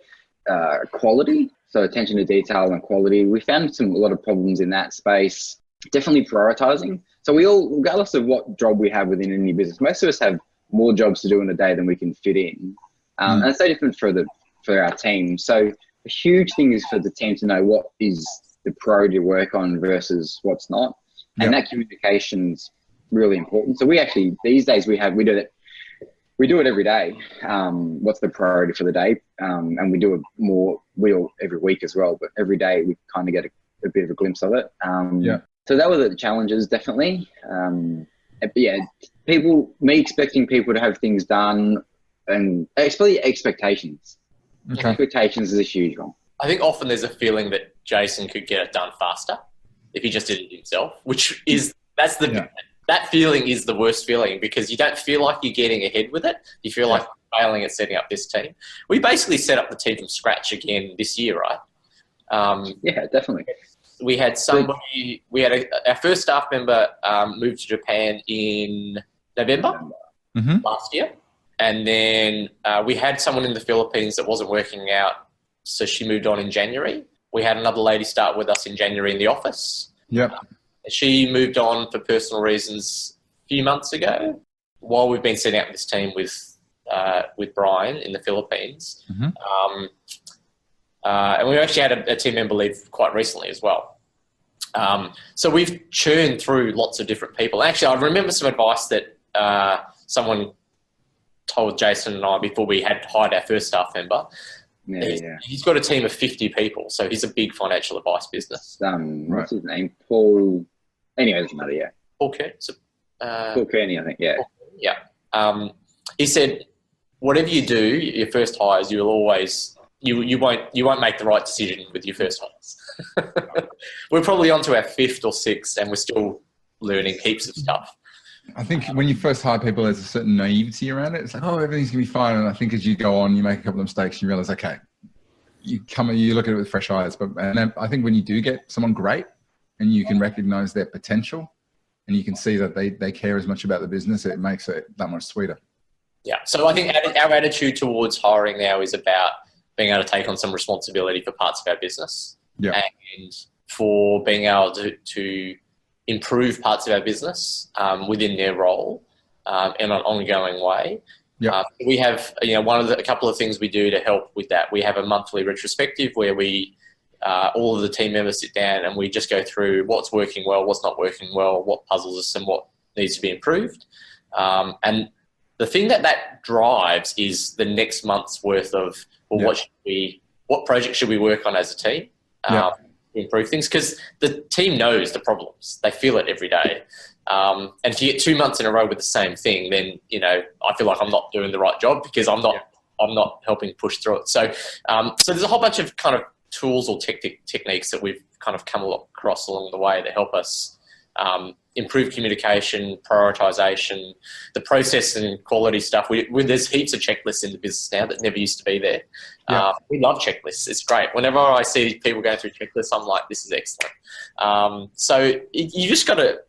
quality. So attention to detail and quality. We found a lot of problems in that space. Definitely prioritizing. So we all, regardless of what job we have within any business, most of us have more jobs to do in a day than we can fit in. And it's so different for our team. So a huge thing is for the team to know what is the priority to work on versus what's not. And that communication's really important. So we actually, these days we do it every day. What's the priority for the day? And we do it every week as well, but every day we kind of get a bit of a glimpse of it. So that were the challenges, definitely. Me expecting people to have things done, and especially expectations. Okay. Expectations is a huge one. I think often there's a feeling that Jason could get it done faster if he just did it himself, that feeling is the worst feeling because you don't feel like you're getting ahead with it. You feel like you're failing at setting up this team. We basically set up the team from scratch again this year, right? Yeah, definitely. We had our first staff member moved to Japan in November last year. And then we had someone in the Philippines that wasn't working out, so she moved on in January. We had another lady start with us in January in the office. Yep. She moved on for personal reasons a few months ago while we've been setting up this team with Brian in the Philippines. And we actually had a team member leave quite recently as well. So we've churned through lots of different people. Actually, I remember some advice that someone told Jason and I before we had hired our first staff member. He's got a team of 50 people, so he's a big financial advice business. What's his name? Paul. Anyway, doesn't matter. Paul Kearney. Paul Kearney, I think. Yeah. He said, whatever you do, your first hires, you'll always you won't make the right decision with your first hires. We're probably on to our 5th or 6th, and we're still learning heaps of stuff. I think when you first hire people, there's a certain naivety around it. It's like, oh, everything's going to be fine. And I think as you go on, you make a couple of mistakes, and you realize, okay, you look at it with fresh eyes. And I think when you do get someone great and you can recognize their potential and you can see that they care as much about the business, it makes it that much sweeter. Yeah. So I think our attitude towards hiring now is about being able to take on some responsibility for parts of our business. Yeah. And for being able to improve parts of our business within their role in an ongoing way. Yeah. We have, a couple of things we do to help with that. We have a monthly retrospective where we, all of the team members sit down and we just go through what's working well, what's not working well, what puzzles us and what needs to be improved. And the thing that drives is the next month's worth of, what project should we work on as a team to improve things? Because the team knows the problems. They feel it every day. And if you get 2 months in a row with the same thing, then, I feel like I'm not doing the right job because I'm not helping push through it. So there's a whole bunch of kind of tools or techniques that we've kind of come across along the way that help us improve communication, prioritization, the process and quality stuff. There's heaps of checklists in the business now that never used to be there. Yeah. We love checklists. It's great. Whenever I see people going through checklists, I'm like, this is excellent. You just got to,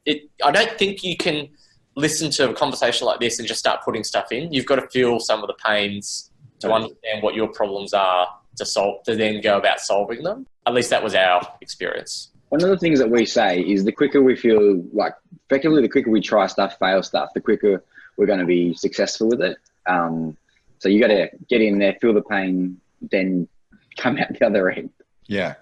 I don't think you can listen to a conversation like this and just start putting stuff in. You've got to feel some of the pains to understand what your problems are to then go about solving them. At least that was our experience. One of the things that we say is the quicker we feel like, effectively, the quicker we try stuff, fail stuff, the quicker we're going to be successful with it. So you got to get in there, feel the pain, then come out the other end. Yeah.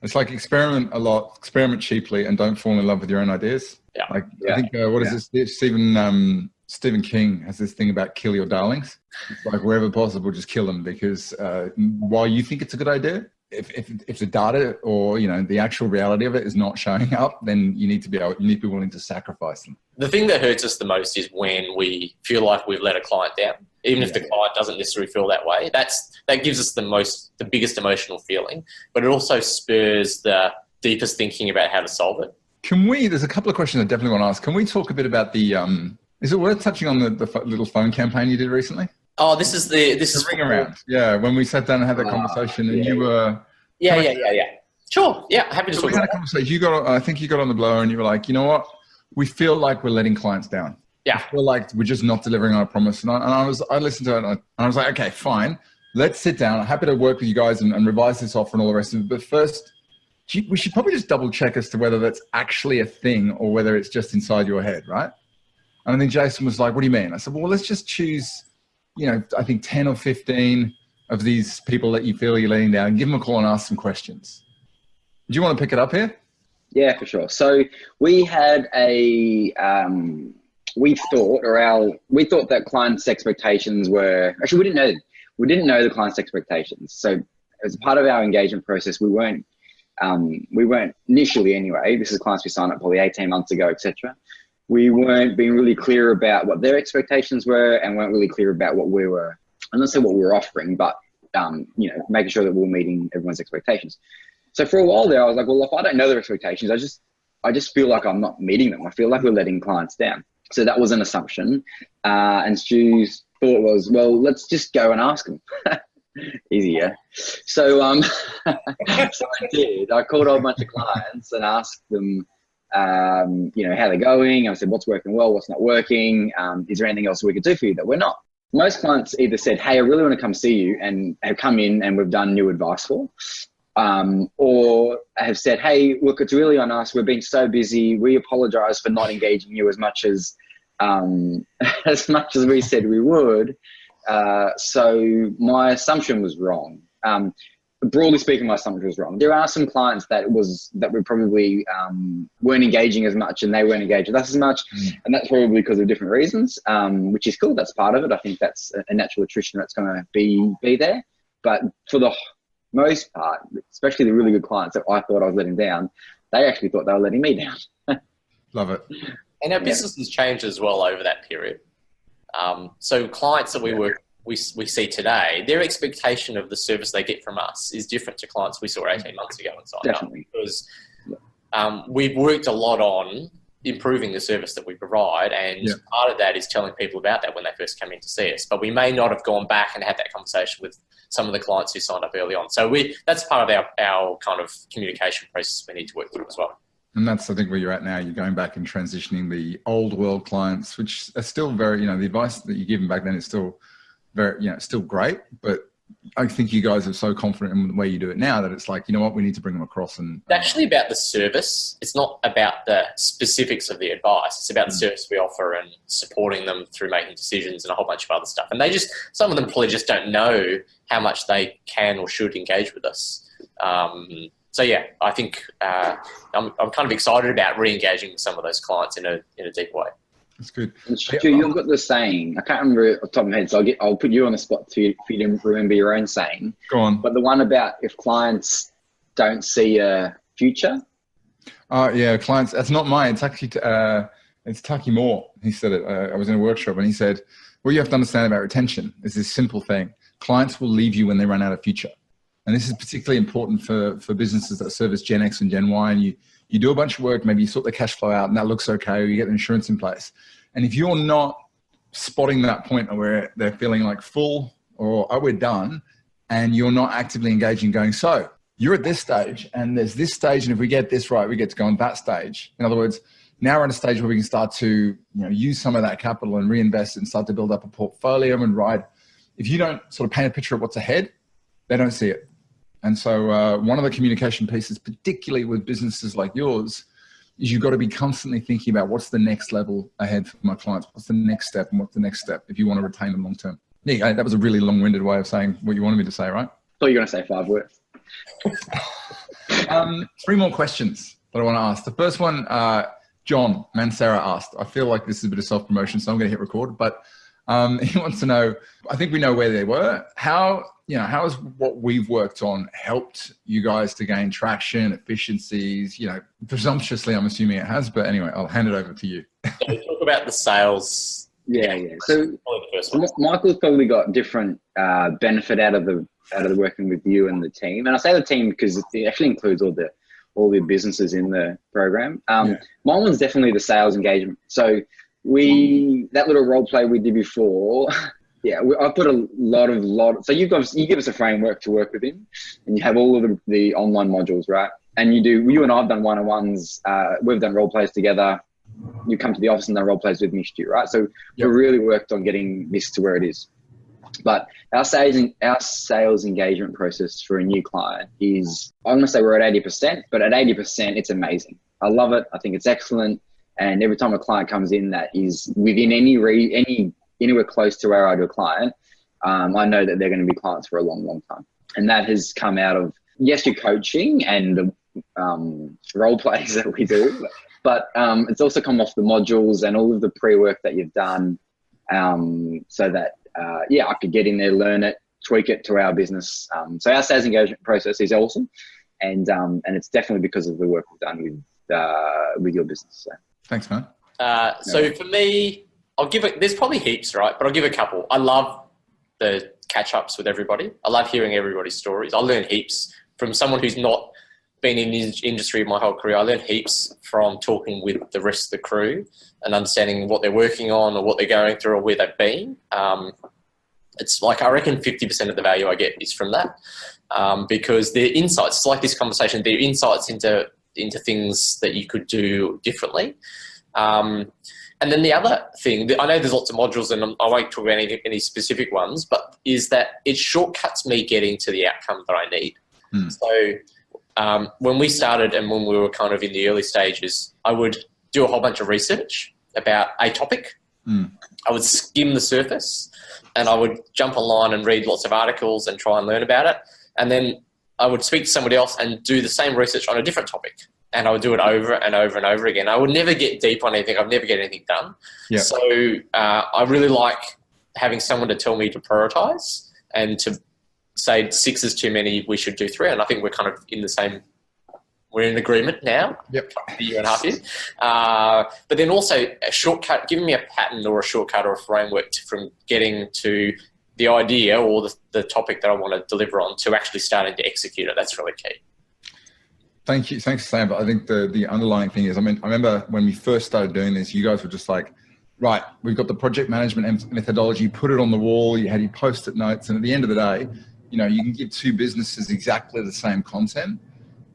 It's like experiment a lot, experiment cheaply, and don't fall in love with your own ideas. Yeah. I think, what is this? Stephen King has this thing about kill your darlings. It's like wherever possible, just kill them because while you think it's a good idea, if the data or the actual reality of it is not showing up, then you need to be willing to sacrifice them. The thing that hurts us the most is when we feel like we've let a client down, even if the client doesn't necessarily feel that way. That gives us the biggest emotional feeling, but it also spurs the deepest thinking about how to solve it. There's a couple of questions I definitely want to ask. Can we talk a bit about is it worth touching on the little phone campaign you did recently? Oh, this is ring around. Yeah, when we sat down and had that conversation, and you were. Yeah. Sure. Yeah, happy to talk about that. I think you got on the blower, and you were like, you know what? We feel like we're letting clients down. Yeah. I feel like we're just not delivering on a promise. And I listened to it, and I was like, okay, fine. Let's sit down. I'm happy to work with you guys and revise this offer and all the rest of it. But first, we should probably just double check as to whether that's actually a thing or whether it's just inside your head, right? And I think Jason was like, what do you mean? I said, well, let's just choose, I think 10 or 15 of these people that you feel you're letting down and give them a call and ask some questions. Do you want to pick it up here? Yeah, for sure. So we had we thought that clients' expectations were, actually we didn't know the client's expectations. So as part of our engagement process, we weren't initially anyway, this is clients we signed up probably 18 months ago, etc. We weren't being really clear about what their expectations were and weren't really clear about what we were, I'm not saying what we were offering, but making sure that we're meeting everyone's expectations. So for a while there, I was like, well, if I don't know their expectations, I just feel like I'm not meeting them. I feel like we're letting clients down. So that was an assumption. And Stu's thought was, well, let's just go and ask them. Easier. So, so I did. I called a bunch of clients and asked them, how they're going. I said, what's working well, what's not working? Is there anything else we could do for you that we're not? Most clients either said, hey, I really want to come see you and have come in and we've done new advice for, or have said, hey, look, it's really on us. We've been so busy. We apologize for not engaging you as much as we said we would. So my assumption was wrong. Broadly speaking, my assumption was wrong. There are some clients that we probably weren't engaging as much and they weren't engaged with us as much. And that's probably because of different reasons, which is cool. That's part of it. I think that's a natural attrition that's going to be there. But for the most part, especially the really good clients that I thought I was letting down, they actually thought they were letting me down. Love it. And our business has changed as well over that period. So clients that we see today, their expectation of the service they get from us is different to clients we saw 18 months ago and signed up. Because we've worked a lot on improving the service that we provide, and part of that is telling people about that when they first come in to see us. But we may not have gone back and had that conversation with some of the clients who signed up early on. So that's part of our kind of communication process we need to work through as well. And that's, I think, where you're at now. You're going back and transitioning the old world clients, which are still very, the advice that you gave them back then is still very, still great. But I think you guys are so confident in the way you do it now that it's like, you know what, we need to bring them across. And it's actually about the service. It's not about the specifics of the advice. It's about the service we offer and supporting them through making decisions and a whole bunch of other stuff. And some of them probably just don't know how much they can or should engage with us. So yeah, I think I'm kind of excited about re-engaging with some of those clients in a deep way. That's good. Stu, you've got the saying. I can't remember off the top of my head, so I'll put you on the spot for you to remember your own saying. Go on. But the one about if clients don't see a future. Yeah, clients. That's not mine. It's actually it's Taki Moore. He said it. I was in a workshop and he said, "What you have to understand about retention is this simple thing: clients will leave you when they run out of future." And this is particularly important for businesses that service Gen X and Gen Y. And you do a bunch of work, maybe you sort the cash flow out and that looks okay, or you get the insurance in place. And if you're not spotting that point where they're feeling like full or, oh, we're done, and you're not actively engaging going, so you're at this stage and there's this stage. And if we get this right, we get to go on that stage. In other words, now we're at a stage where we can start to use some of that capital and reinvest and start to build up a portfolio and ride. If you don't sort of paint a picture of what's ahead, they don't see it. And so one of the communication pieces, particularly with businesses like yours, is you've got to be constantly thinking about what's the next level ahead for my clients, what's the next step, and what's the next step if you want to retain them long term. Yeah, that was a really long-winded way of saying what you wanted me to say, right? I thought you were going to say 5 words. 3 more questions that I want to ask. The first one, John Mansara asked. I feel like this is a bit of self-promotion, so I'm going to hit record. But he wants to know, I think we know where they were. How has what we've worked on helped you guys to gain traction, efficiencies? Presumptuously, I'm assuming it has. But anyway, I'll hand it over to you. So we talk about the sales. Yeah. So Michael's probably got different benefit out of the working with you and the team. And I say the team because it actually includes all the businesses in the program. My one's definitely the sales engagement. So that little role play we did before. Yeah, I put a lot. So you give us a framework to work within, and you have all of the online modules, right? And you and I have done one-on-ones. We've done role plays together. You come to the office and done role plays with me, Stu, right? So we really worked on getting this to where it is. But our sales engagement process for a new client is, I'm going to say we're at 80%, but at 80%, it's amazing. I love it. I think it's excellent. And every time a client comes in that is within anywhere close to our ideal client, I know that they're going to be clients for a long, long time. And that has come out of, yes, your coaching and the role plays that we do, but it's also come off the modules and all of the pre-work that you've done so that, I could get in there, learn it, tweak it to our business. So our sales engagement process is awesome. And it's definitely because of the work we've done with your business. So. Thanks, man. So for me, there's probably heaps, right? But I'll give a couple. I love the catch-ups with everybody. I love hearing everybody's stories. I learn heaps from someone who's not been in the industry my whole career. I learn heaps from talking with the rest of the crew and understanding what they're working on or what they're going through or where they've been. It's like, I reckon 50% of the value I get is from that because their insights, it's like this conversation, their insights into things that you could do differently. And then the other thing, I know there's lots of modules and I won't talk about any specific ones, but is that it shortcuts me getting to the outcome that I need. So when we started and when we were kind of in the early stages, I would do a whole bunch of research about a topic. I would skim the surface and I would jump online and read lots of articles and try and learn about it. And then I would speak to somebody else and do the same research on a different topic. And I would do it over and over and over again. I would never get deep on anything. I'd never get anything done. Yep. So I really like having someone to tell me to prioritize and to say 6 is too many, we should do 3. And I think we're kind of we're in agreement now. Yep. A year and a half in. But then also a shortcut, giving me a pattern or a shortcut or a framework from getting to the idea or the topic that I want to deliver on to actually starting to execute it. That's really key. Thank you. Thanks, Sam. But I think the underlying thing is, I remember when we first started doing this, you guys were just like, right, we've got the project management methodology, put it on the wall, you had your post-it notes. And at the end of the day, you can give two businesses exactly the same content,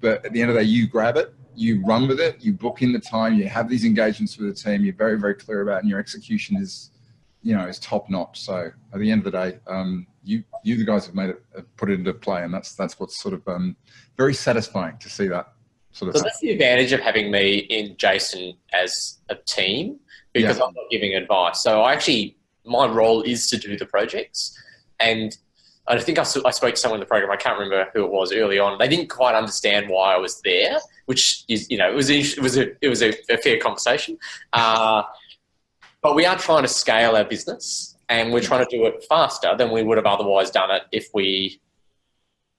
but at the end of the day, you grab it, you run with it, you book in the time, you have these engagements with the team, you're very, very clear about it, and your execution is, is top notch. So at the end of the day, you the guys have made it, put it into play, and that's what's sort of very satisfying to see that sort of. So that's the advantage of having me in Jason as a team, because I'm not giving advice. So my role is to do the projects, and I think I spoke to someone in the program. I can't remember who it was early on. They didn't quite understand why I was there, which is, it was a fair conversation. But we are trying to scale our business, and we're trying to do it faster than we would have otherwise done it if we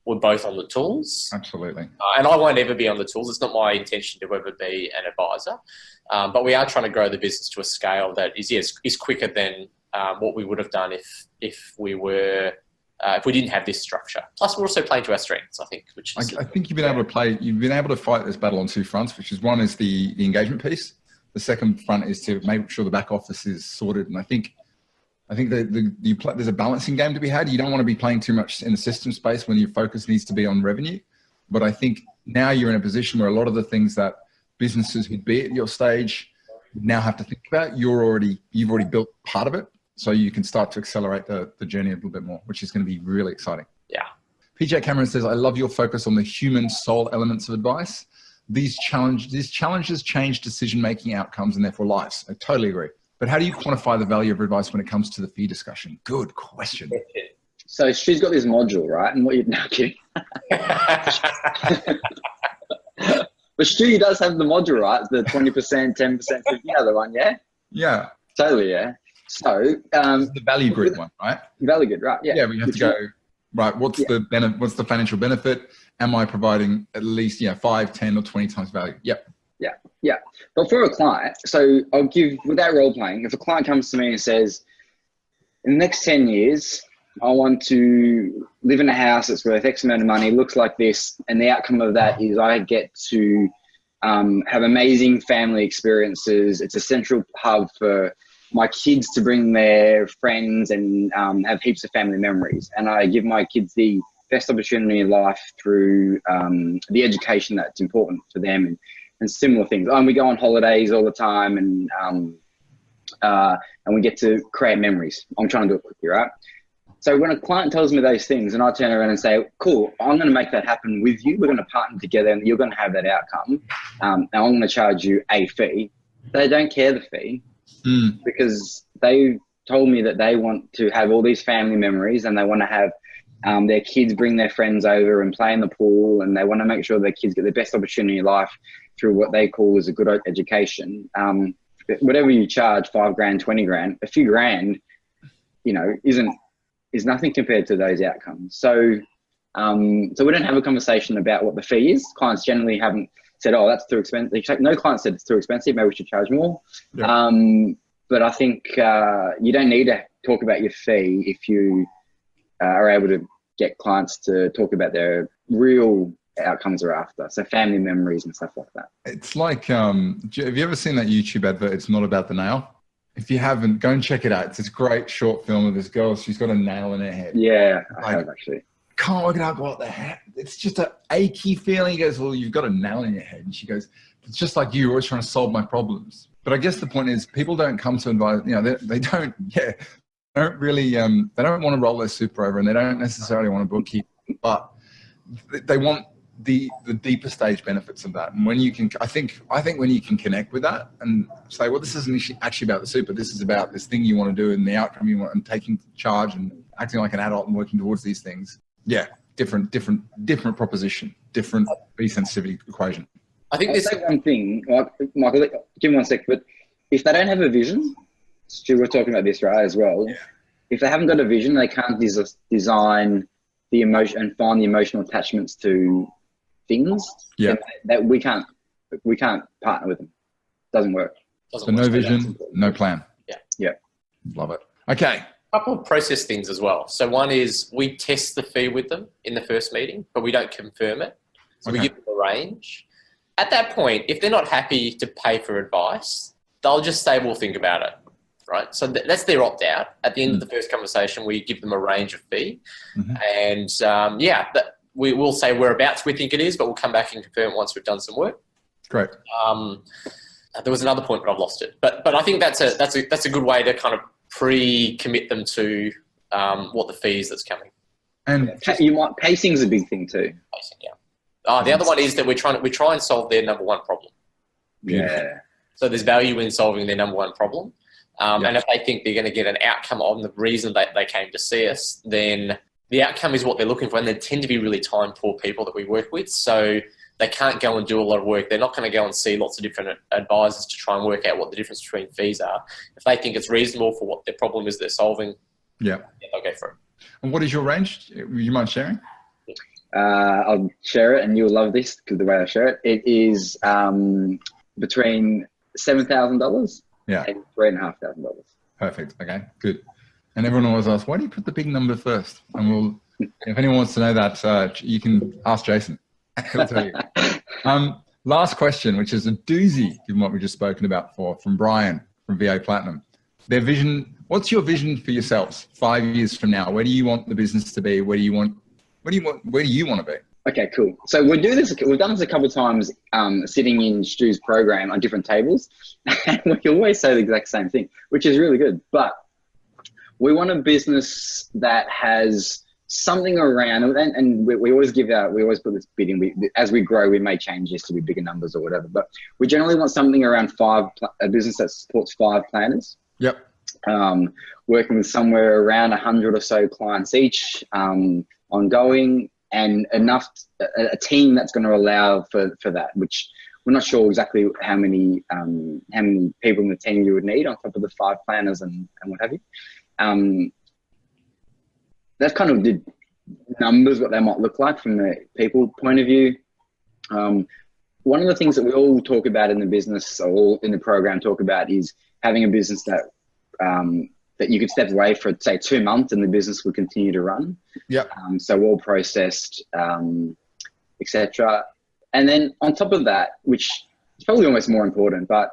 were both on the tools. Absolutely. And I won't ever be on the tools. It's not my intention to ever be an advisor. But we are trying to grow the business to a scale that is quicker than what we would have done if we didn't have this structure. Plus, we're also playing to our strengths, I think. I think you've been able to fight this battle on two fronts, which is one is the engagement piece. The second front is to make sure the back office is sorted. And I think there's a balancing game to be had. You don't want to be playing too much in the system space when your focus needs to be on revenue. But I think now you're in a position where a lot of the things that businesses who'd be at your stage now have to think about, you've already built part of it. So you can start to accelerate the journey a little bit more, which is going to be really exciting. Yeah. PJ Cameron says, I love your focus on the human soul elements of advice. These challenges change decision-making outcomes and therefore lives. I totally agree. But how do you quantify the value of advice when it comes to the fee discussion? Good question. So she's got this module, right? And what you're now kidding. But Stu does have the module, right? The 20%, 10%, 50%, other one, yeah? Yeah. Totally, yeah. So the value grid one, right? Value grid, right? Yeah. Yeah, we have to go, right, what's the financial benefit? Am I providing at least 5, 10 or 20 times value? Yep. Yeah. But for a client, so I'll give, without role playing, if a client comes to me and says, in the next 10 years, I want to live in a house that's worth X amount of money, looks like this, and the outcome of that is I get to have amazing family experiences. It's a central hub for my kids to bring their friends and have heaps of family memories. And I give my kids the best opportunity in life through the education that's important for them and similar things. And we go on holidays all the time and we get to create memories. I'm trying to do it quickly, right? So when a client tells me those things and I turn around and say, cool, I'm going to make that happen with you. We're going to partner together and you're going to have that outcome. And I'm going to charge you a fee. They don't care the fee because they told me that they want to have all these family memories and they want to have their kids bring their friends over and play in the pool, and they want to make sure their kids get the best opportunity in life through what they call as a good education. Whatever you charge, $5,000, $20,000, a few grand, is nothing compared to those outcomes. So we don't have a conversation about what the fee is. Clients generally haven't said, oh, that's too expensive. No client said it's too expensive, maybe we should charge more. Yeah. But I think you don't need to talk about your fee if you are able to get clients to talk about their real outcomes they're after. So family memories and stuff like that. It's like, have you ever seen that YouTube advert, It's Not About the Nail? If you haven't, go and check it out. It's this great short film of this girl. She's got a nail in her head. Yeah, I have actually. Can't work it out what the heck. It's just an achy feeling. He goes, well, you've got a nail in your head. And she goes, it's just like you're always trying to solve my problems. But I guess the point is people don't come to advise, they don't really, they don't want to roll their super over and they don't necessarily want to bookkeep, but they want the deeper stage benefits of that. And when you can, I think when you can connect with that and say, well, this isn't actually about the super, this is about this thing you want to do and the outcome you want and taking charge and acting like an adult and working towards these things. Yeah. Different proposition, different fee sensitivity equation. I think there's one thing, Michael, give me 1 sec, but if they don't have a vision, Stu, we're talking about this, right, as well. Yeah. If they haven't got a vision, they can't design the emotion and find the emotional attachments to things. Yeah. That we can't partner with them. Doesn't work. So no vision, no plan. Yeah. Love it. Okay. A couple of process things as well. So one is we test the fee with them in the first meeting, but we don't confirm it. So we give them a range. At that point, if they're not happy to pay for advice, they'll just say, we'll think about it. right? So that's their opt-out. At the end of the first conversation, we give them a range of fee. And we will say whereabouts we think it is, but we'll come back and confirm once we've done some work. Great. There was another point, but I've lost it. But I think that's a good way to kind of pre-commit them to what the fee is that's coming. And pacing's a big thing too. Pacing, yeah. The other one is that we try and solve their number one problem. Yeah. So there's value in solving their number one problem. And if they think they're going to get an outcome on the reason that they came to see us, then the outcome is what they're looking for. And they tend to be really time poor people that we work with. So they can't go and do a lot of work. They're not going to go and see lots of different advisors to try and work out what the difference between fees are. If they think it's reasonable for what their problem is they're solving, they'll go for it. And what is your range? You mind sharing? I'll share it, and you'll love this because the way I share it. It is between $7,000 and $3,500. Perfect. Okay, good. And everyone always asks, why do you put the big number first? And if anyone wants to know that, you can ask Jason. He'll tell you. Last question, which is a doozy, given what we've just spoken about from Brian from VA Platinum. Their vision. What's your vision for yourselves 5 years from now? Where do you want the business to be? Where do you want to be? Okay, cool. So we've done this a couple of times, sitting in Stu's program on different tables, and we always say the exact same thing, which is really good. But we want a business that has something around, and we always put this bid in. As we grow, we may change this to be bigger numbers or whatever. But we generally want something around a business that supports 5 planners. Yep. Working with somewhere around 100 or so clients each, ongoing, and enough a team that's going to allow for that. Which we're not sure exactly how many people in the team you would need on top of the 5 planners and what have you. That's kind of the numbers, what they might look like from the people point of view. One of the things that we all talk about in the business, or all in the program talk about, is having a business that you could step away for, say, 2 months and the business would continue to run. Yep. So all processed, etc. And then on top of that, which is probably almost more important, and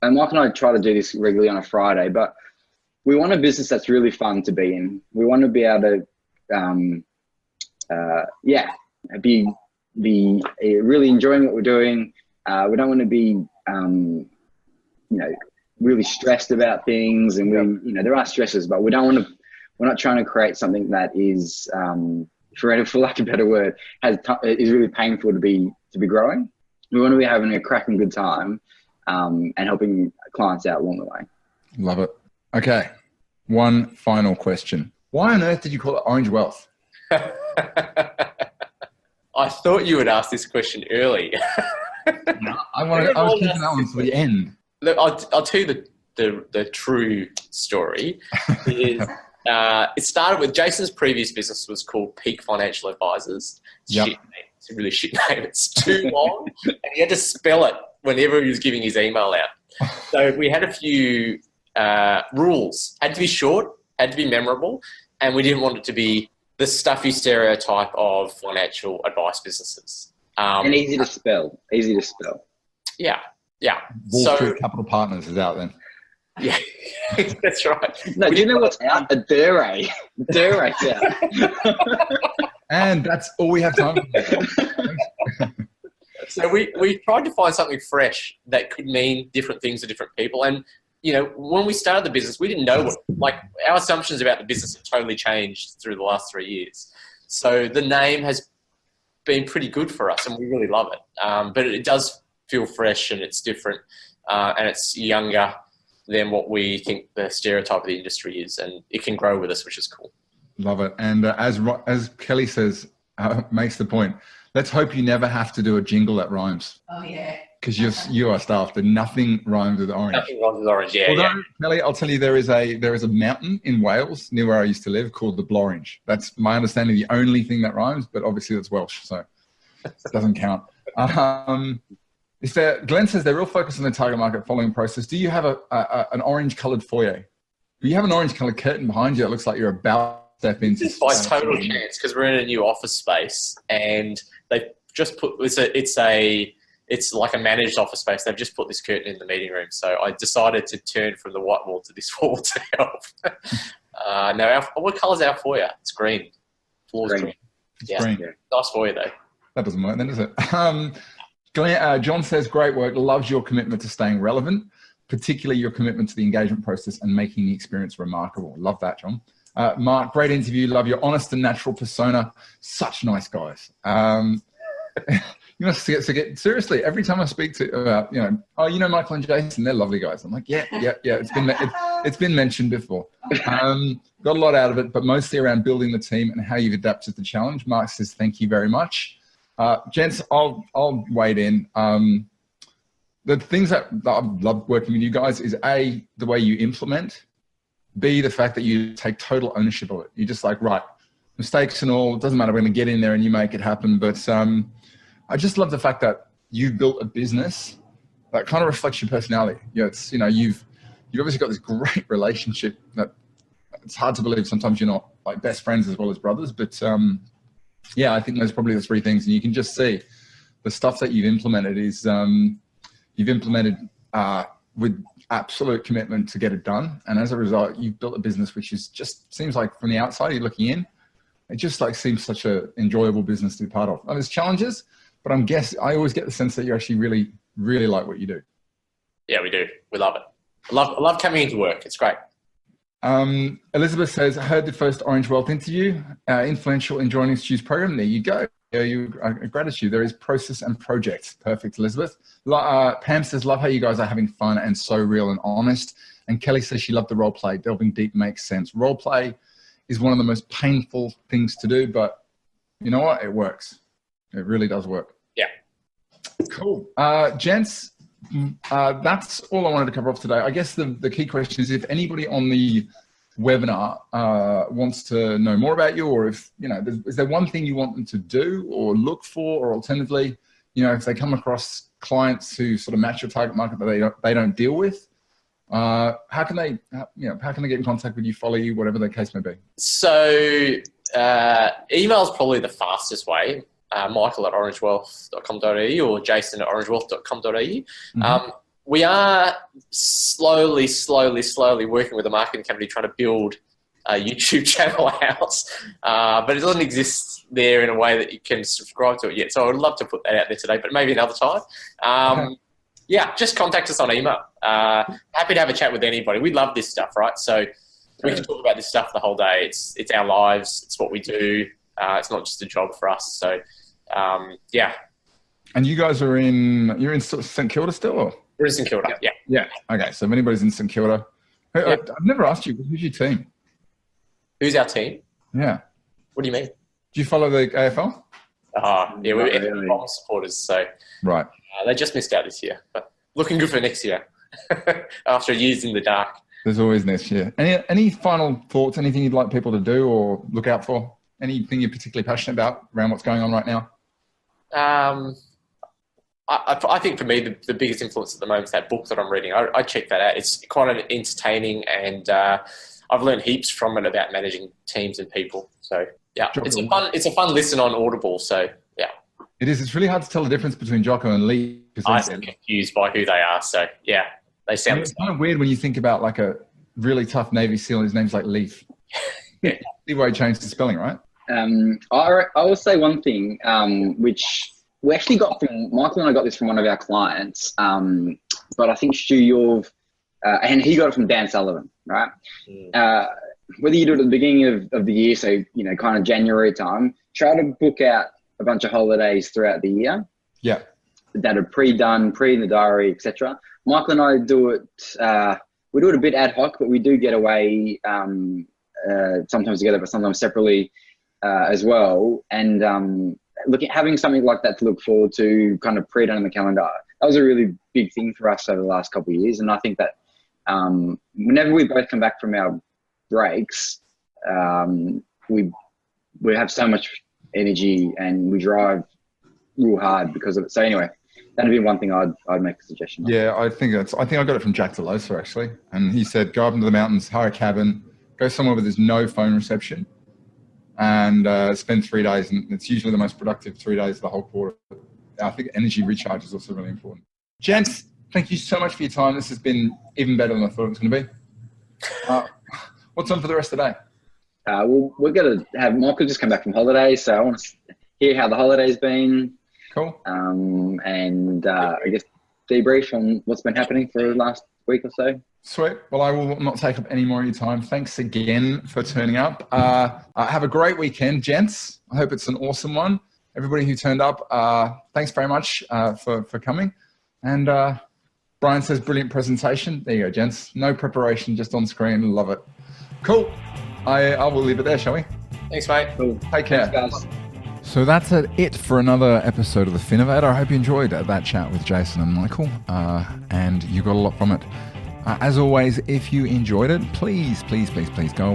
Mike and I try to do this regularly on a Friday, but we want a business that's really fun to be in. We want to be able to, be really enjoying what we're doing. We don't want to be, really stressed about things, and there are stresses, but we're not trying to create something that is, for lack of a better word, is really painful to be growing. We want to be having a cracking good time, and helping clients out along the way. Love it. Okay. One final question. Why on earth did you call it Orange Wealth? I thought you would ask this question early. No, I was keeping that one for the end. Look, I'll tell you the true story. It started with Jason's previous business was called Peak Financial Advisors. Yep. Shit name. It's a really shit name. It's too long, and he had to spell it whenever he was giving his email out. So we had a few rules. Had to be short, had to be memorable, and we didn't want it to be the stuffy stereotype of financial advice businesses. And easy to spell. Yeah. Wall Street Capital Partners is out then. Yeah, that's right. No, do you know what's out? A Dure. Dure's out. And that's all we have time for. So we tried to find something fresh that could mean different things to different people. And, when we started the business, we didn't know our assumptions about the business have totally changed through the last 3 years. So the name has been pretty good for us and we really love it. But it does feel fresh and it's different, and it's younger than what we think the stereotype of the industry is, and it can grow with us, which is cool. Love it. And as Kelly says, makes the point, let's hope you never have to do a jingle that rhymes. Oh, yeah. Because you are staffed and nothing rhymes with orange. Nothing rhymes with orange, yeah. Although, yeah. Kelly, I'll tell you, there is a mountain in Wales near where I used to live called the Blorange. That's my understanding, the only thing that rhymes, but obviously that's Welsh, so it doesn't count. Glenn says they're real focused on the target market following process. Do you have an orange-coloured foyer? Do you have an orange-coloured curtain behind you that looks like you're about to step into? Just by total chance, because we're in a new office space, and they've just put it's it's like a managed office space. They've just put this curtain in the meeting room. So I decided to turn from the white wall to this wall to help. Now, what colour's our foyer? It's green. Floor's green. It's green. Nice foyer though. That doesn't work then, does it? John says, great work. Loves your commitment to staying relevant, particularly your commitment to the engagement process and making the experience remarkable. Love that, John. Mark, great interview. Love your honest and natural persona. Such nice guys. You must get seriously. Every time I speak to about, Michael and Jason, they're lovely guys. I'm like, yeah. It's been mentioned before. Got a lot out of it, but mostly around building the team and how you've adapted to the challenge. Mark says, thank you very much. Gents, I'll wade in. The things that I've loved working with you guys is A, the way you implement, B, the fact that you take total ownership of it. You're just like, right, mistakes and all, it doesn't matter, we're going to get in there and you make it happen. But I just love the fact that you've built a business that kind of reflects your personality. You've obviously got this great relationship that it's hard to believe sometimes you're not like best friends as well as brothers. But I think those are probably the three things. And you can just see the stuff that you've implemented is you've implemented with absolute commitment to get it done. And as a result, you've built a business which is just seems like from the outside, you're looking in, it just like seems such an enjoyable business to be part of. There's challenges, but I always get the sense that you actually really, really like what you do. Yeah, we do. We love it. I love coming into work. It's great. Elizabeth says, I heard the first Orange Wealth interview, influential in joining Stu's program. There you go. Gratitude. There is process and projects. Perfect, Elizabeth. Pam says, love how you guys are having fun and so real and honest. And Kelly says she loved the role play. Delving deep makes sense. Role play is one of the most painful things to do, but you know what? It works. It really does work. Yeah. Cool. Gents, that's all I wanted to cover off today. I guess the key question is if anybody on the webinar wants to know more about you, or if, is there one thing you want them to do or look for, or alternatively, if they come across clients who sort of match your target market that they don't deal with, how can they get in contact with you, follow you, whatever the case may be? So email is probably the fastest way. Michael@orangewealth.com.au or Jason@orangewealth.com.au. Mm-hmm. We are slowly working with a marketing company trying to build a YouTube channel out, but it doesn't exist there in a way that you can subscribe to it yet. So I would love to put that out there today, but maybe another time. Just contact us on email. Happy to have a chat with anybody. We love this stuff, right? So we can talk about this stuff the whole day. It's our lives. It's what we do. It's not just a job for us. So, And you guys you're in St Kilda still? Or? We're in St Kilda, yeah. Yeah. Okay. So if anybody's in St Kilda, I've never asked you, who's your team? Who's our team? Yeah. What do you mean? Do you follow the AFL? We're Bomb supporters. So right. They just missed out this year, but looking good for next year after years in the dark. There's always next year. Any final thoughts, anything you'd like people to do or look out for? Anything you're particularly passionate about around what's going on right now? I think for me, the biggest influence at the moment is that book that I'm reading. I check that out. It's quite entertaining, and I've learned heaps from it about managing teams and people. So it's a fun listen on Audible. So yeah, it is. It's really hard to tell the difference between Jocko and Lee. I'm confused by who they are. So yeah, they sound. It's kind of weird when you think about like a really tough Navy SEAL and his name's like Leaf. Yeah, the way he changed the spelling, right? I will say one thing, which we actually got from Michael, and I got this from one of our clients. But I think Stu, and he got it from Dan Sullivan, right? Whether you do it at the beginning of the year, so kind of January time, try to book out a bunch of holidays throughout the year. Yeah, that are pre-done, in the diary, etc. Michael and I do it. We do it a bit ad hoc, but we do get away sometimes together, but sometimes separately. As well, and having something like that to look forward to, kind of pre-done in the calendar, that was a really big thing for us over the last couple of years. And I think that whenever we both come back from our breaks, we have so much energy and we drive real hard because of it. So anyway, that'd be one thing I'd make a suggestion on. Yeah, I think I got it from Jack Delosa actually, and he said go up into the mountains, hire a cabin, go somewhere where there's no phone reception. And spend 3 days, and it's usually the most productive 3 days of the whole quarter I think energy recharge is also really important. Gents, thank you so much for your time. This has been even better than I thought it was going to be. What's on for the rest of the day? We're going to have Michael just come back from holiday, so I want to hear how the holiday's been. Cool. And I guess debrief on what's been happening for the last week or so. Sweet. Well, I will not take up any more of your time. Thanks again for turning up. Have a great weekend, gents. I hope it's an awesome one. Everybody who turned up, thanks very much for coming. And Brian says, brilliant presentation. There you go, gents. No preparation, just on screen. Love it. Cool. I will leave it there, shall we? Thanks, mate. Cool. Take care. Thanks, guys. So that's it for another episode of the Finnovator. I hope you enjoyed that chat with Jason and Michael, and you got a lot from it. As always, if you enjoyed it, please go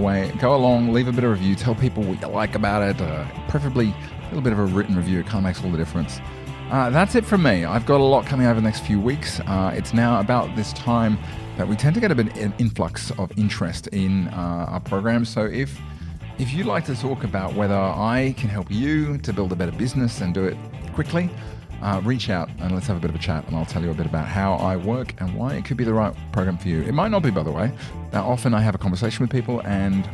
along, leave a bit of review, tell people what you like about it, preferably a little bit of a written review. It kind of makes all the difference. That's it from me. I've got a lot coming over the next few weeks. It's now about this time that we tend to get a bit of an influx of interest in our program. So if you'd like to talk about whether I can help you to build a better business and do it quickly, reach out and let's have a bit of a chat, and I'll tell you a bit about how I work and why it could be the right program for you. It might not be, by the way. Now, often I have a conversation with people, and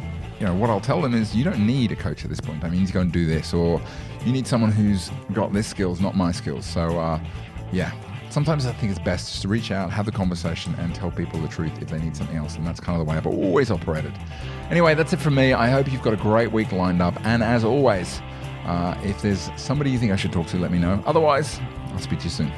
what I'll tell them is you don't need a coach at this point. I mean, you need to go and do this, or you need someone who's got this skills, not my skills. So sometimes I think it's best just to reach out, have the conversation, and tell people the truth if they need something else. And that's kind of the way I've always operated. Anyway, that's it from me. I hope you've got a great week lined up. And as always, if there's somebody you think I should talk to, let me know. Otherwise, I'll speak to you soon.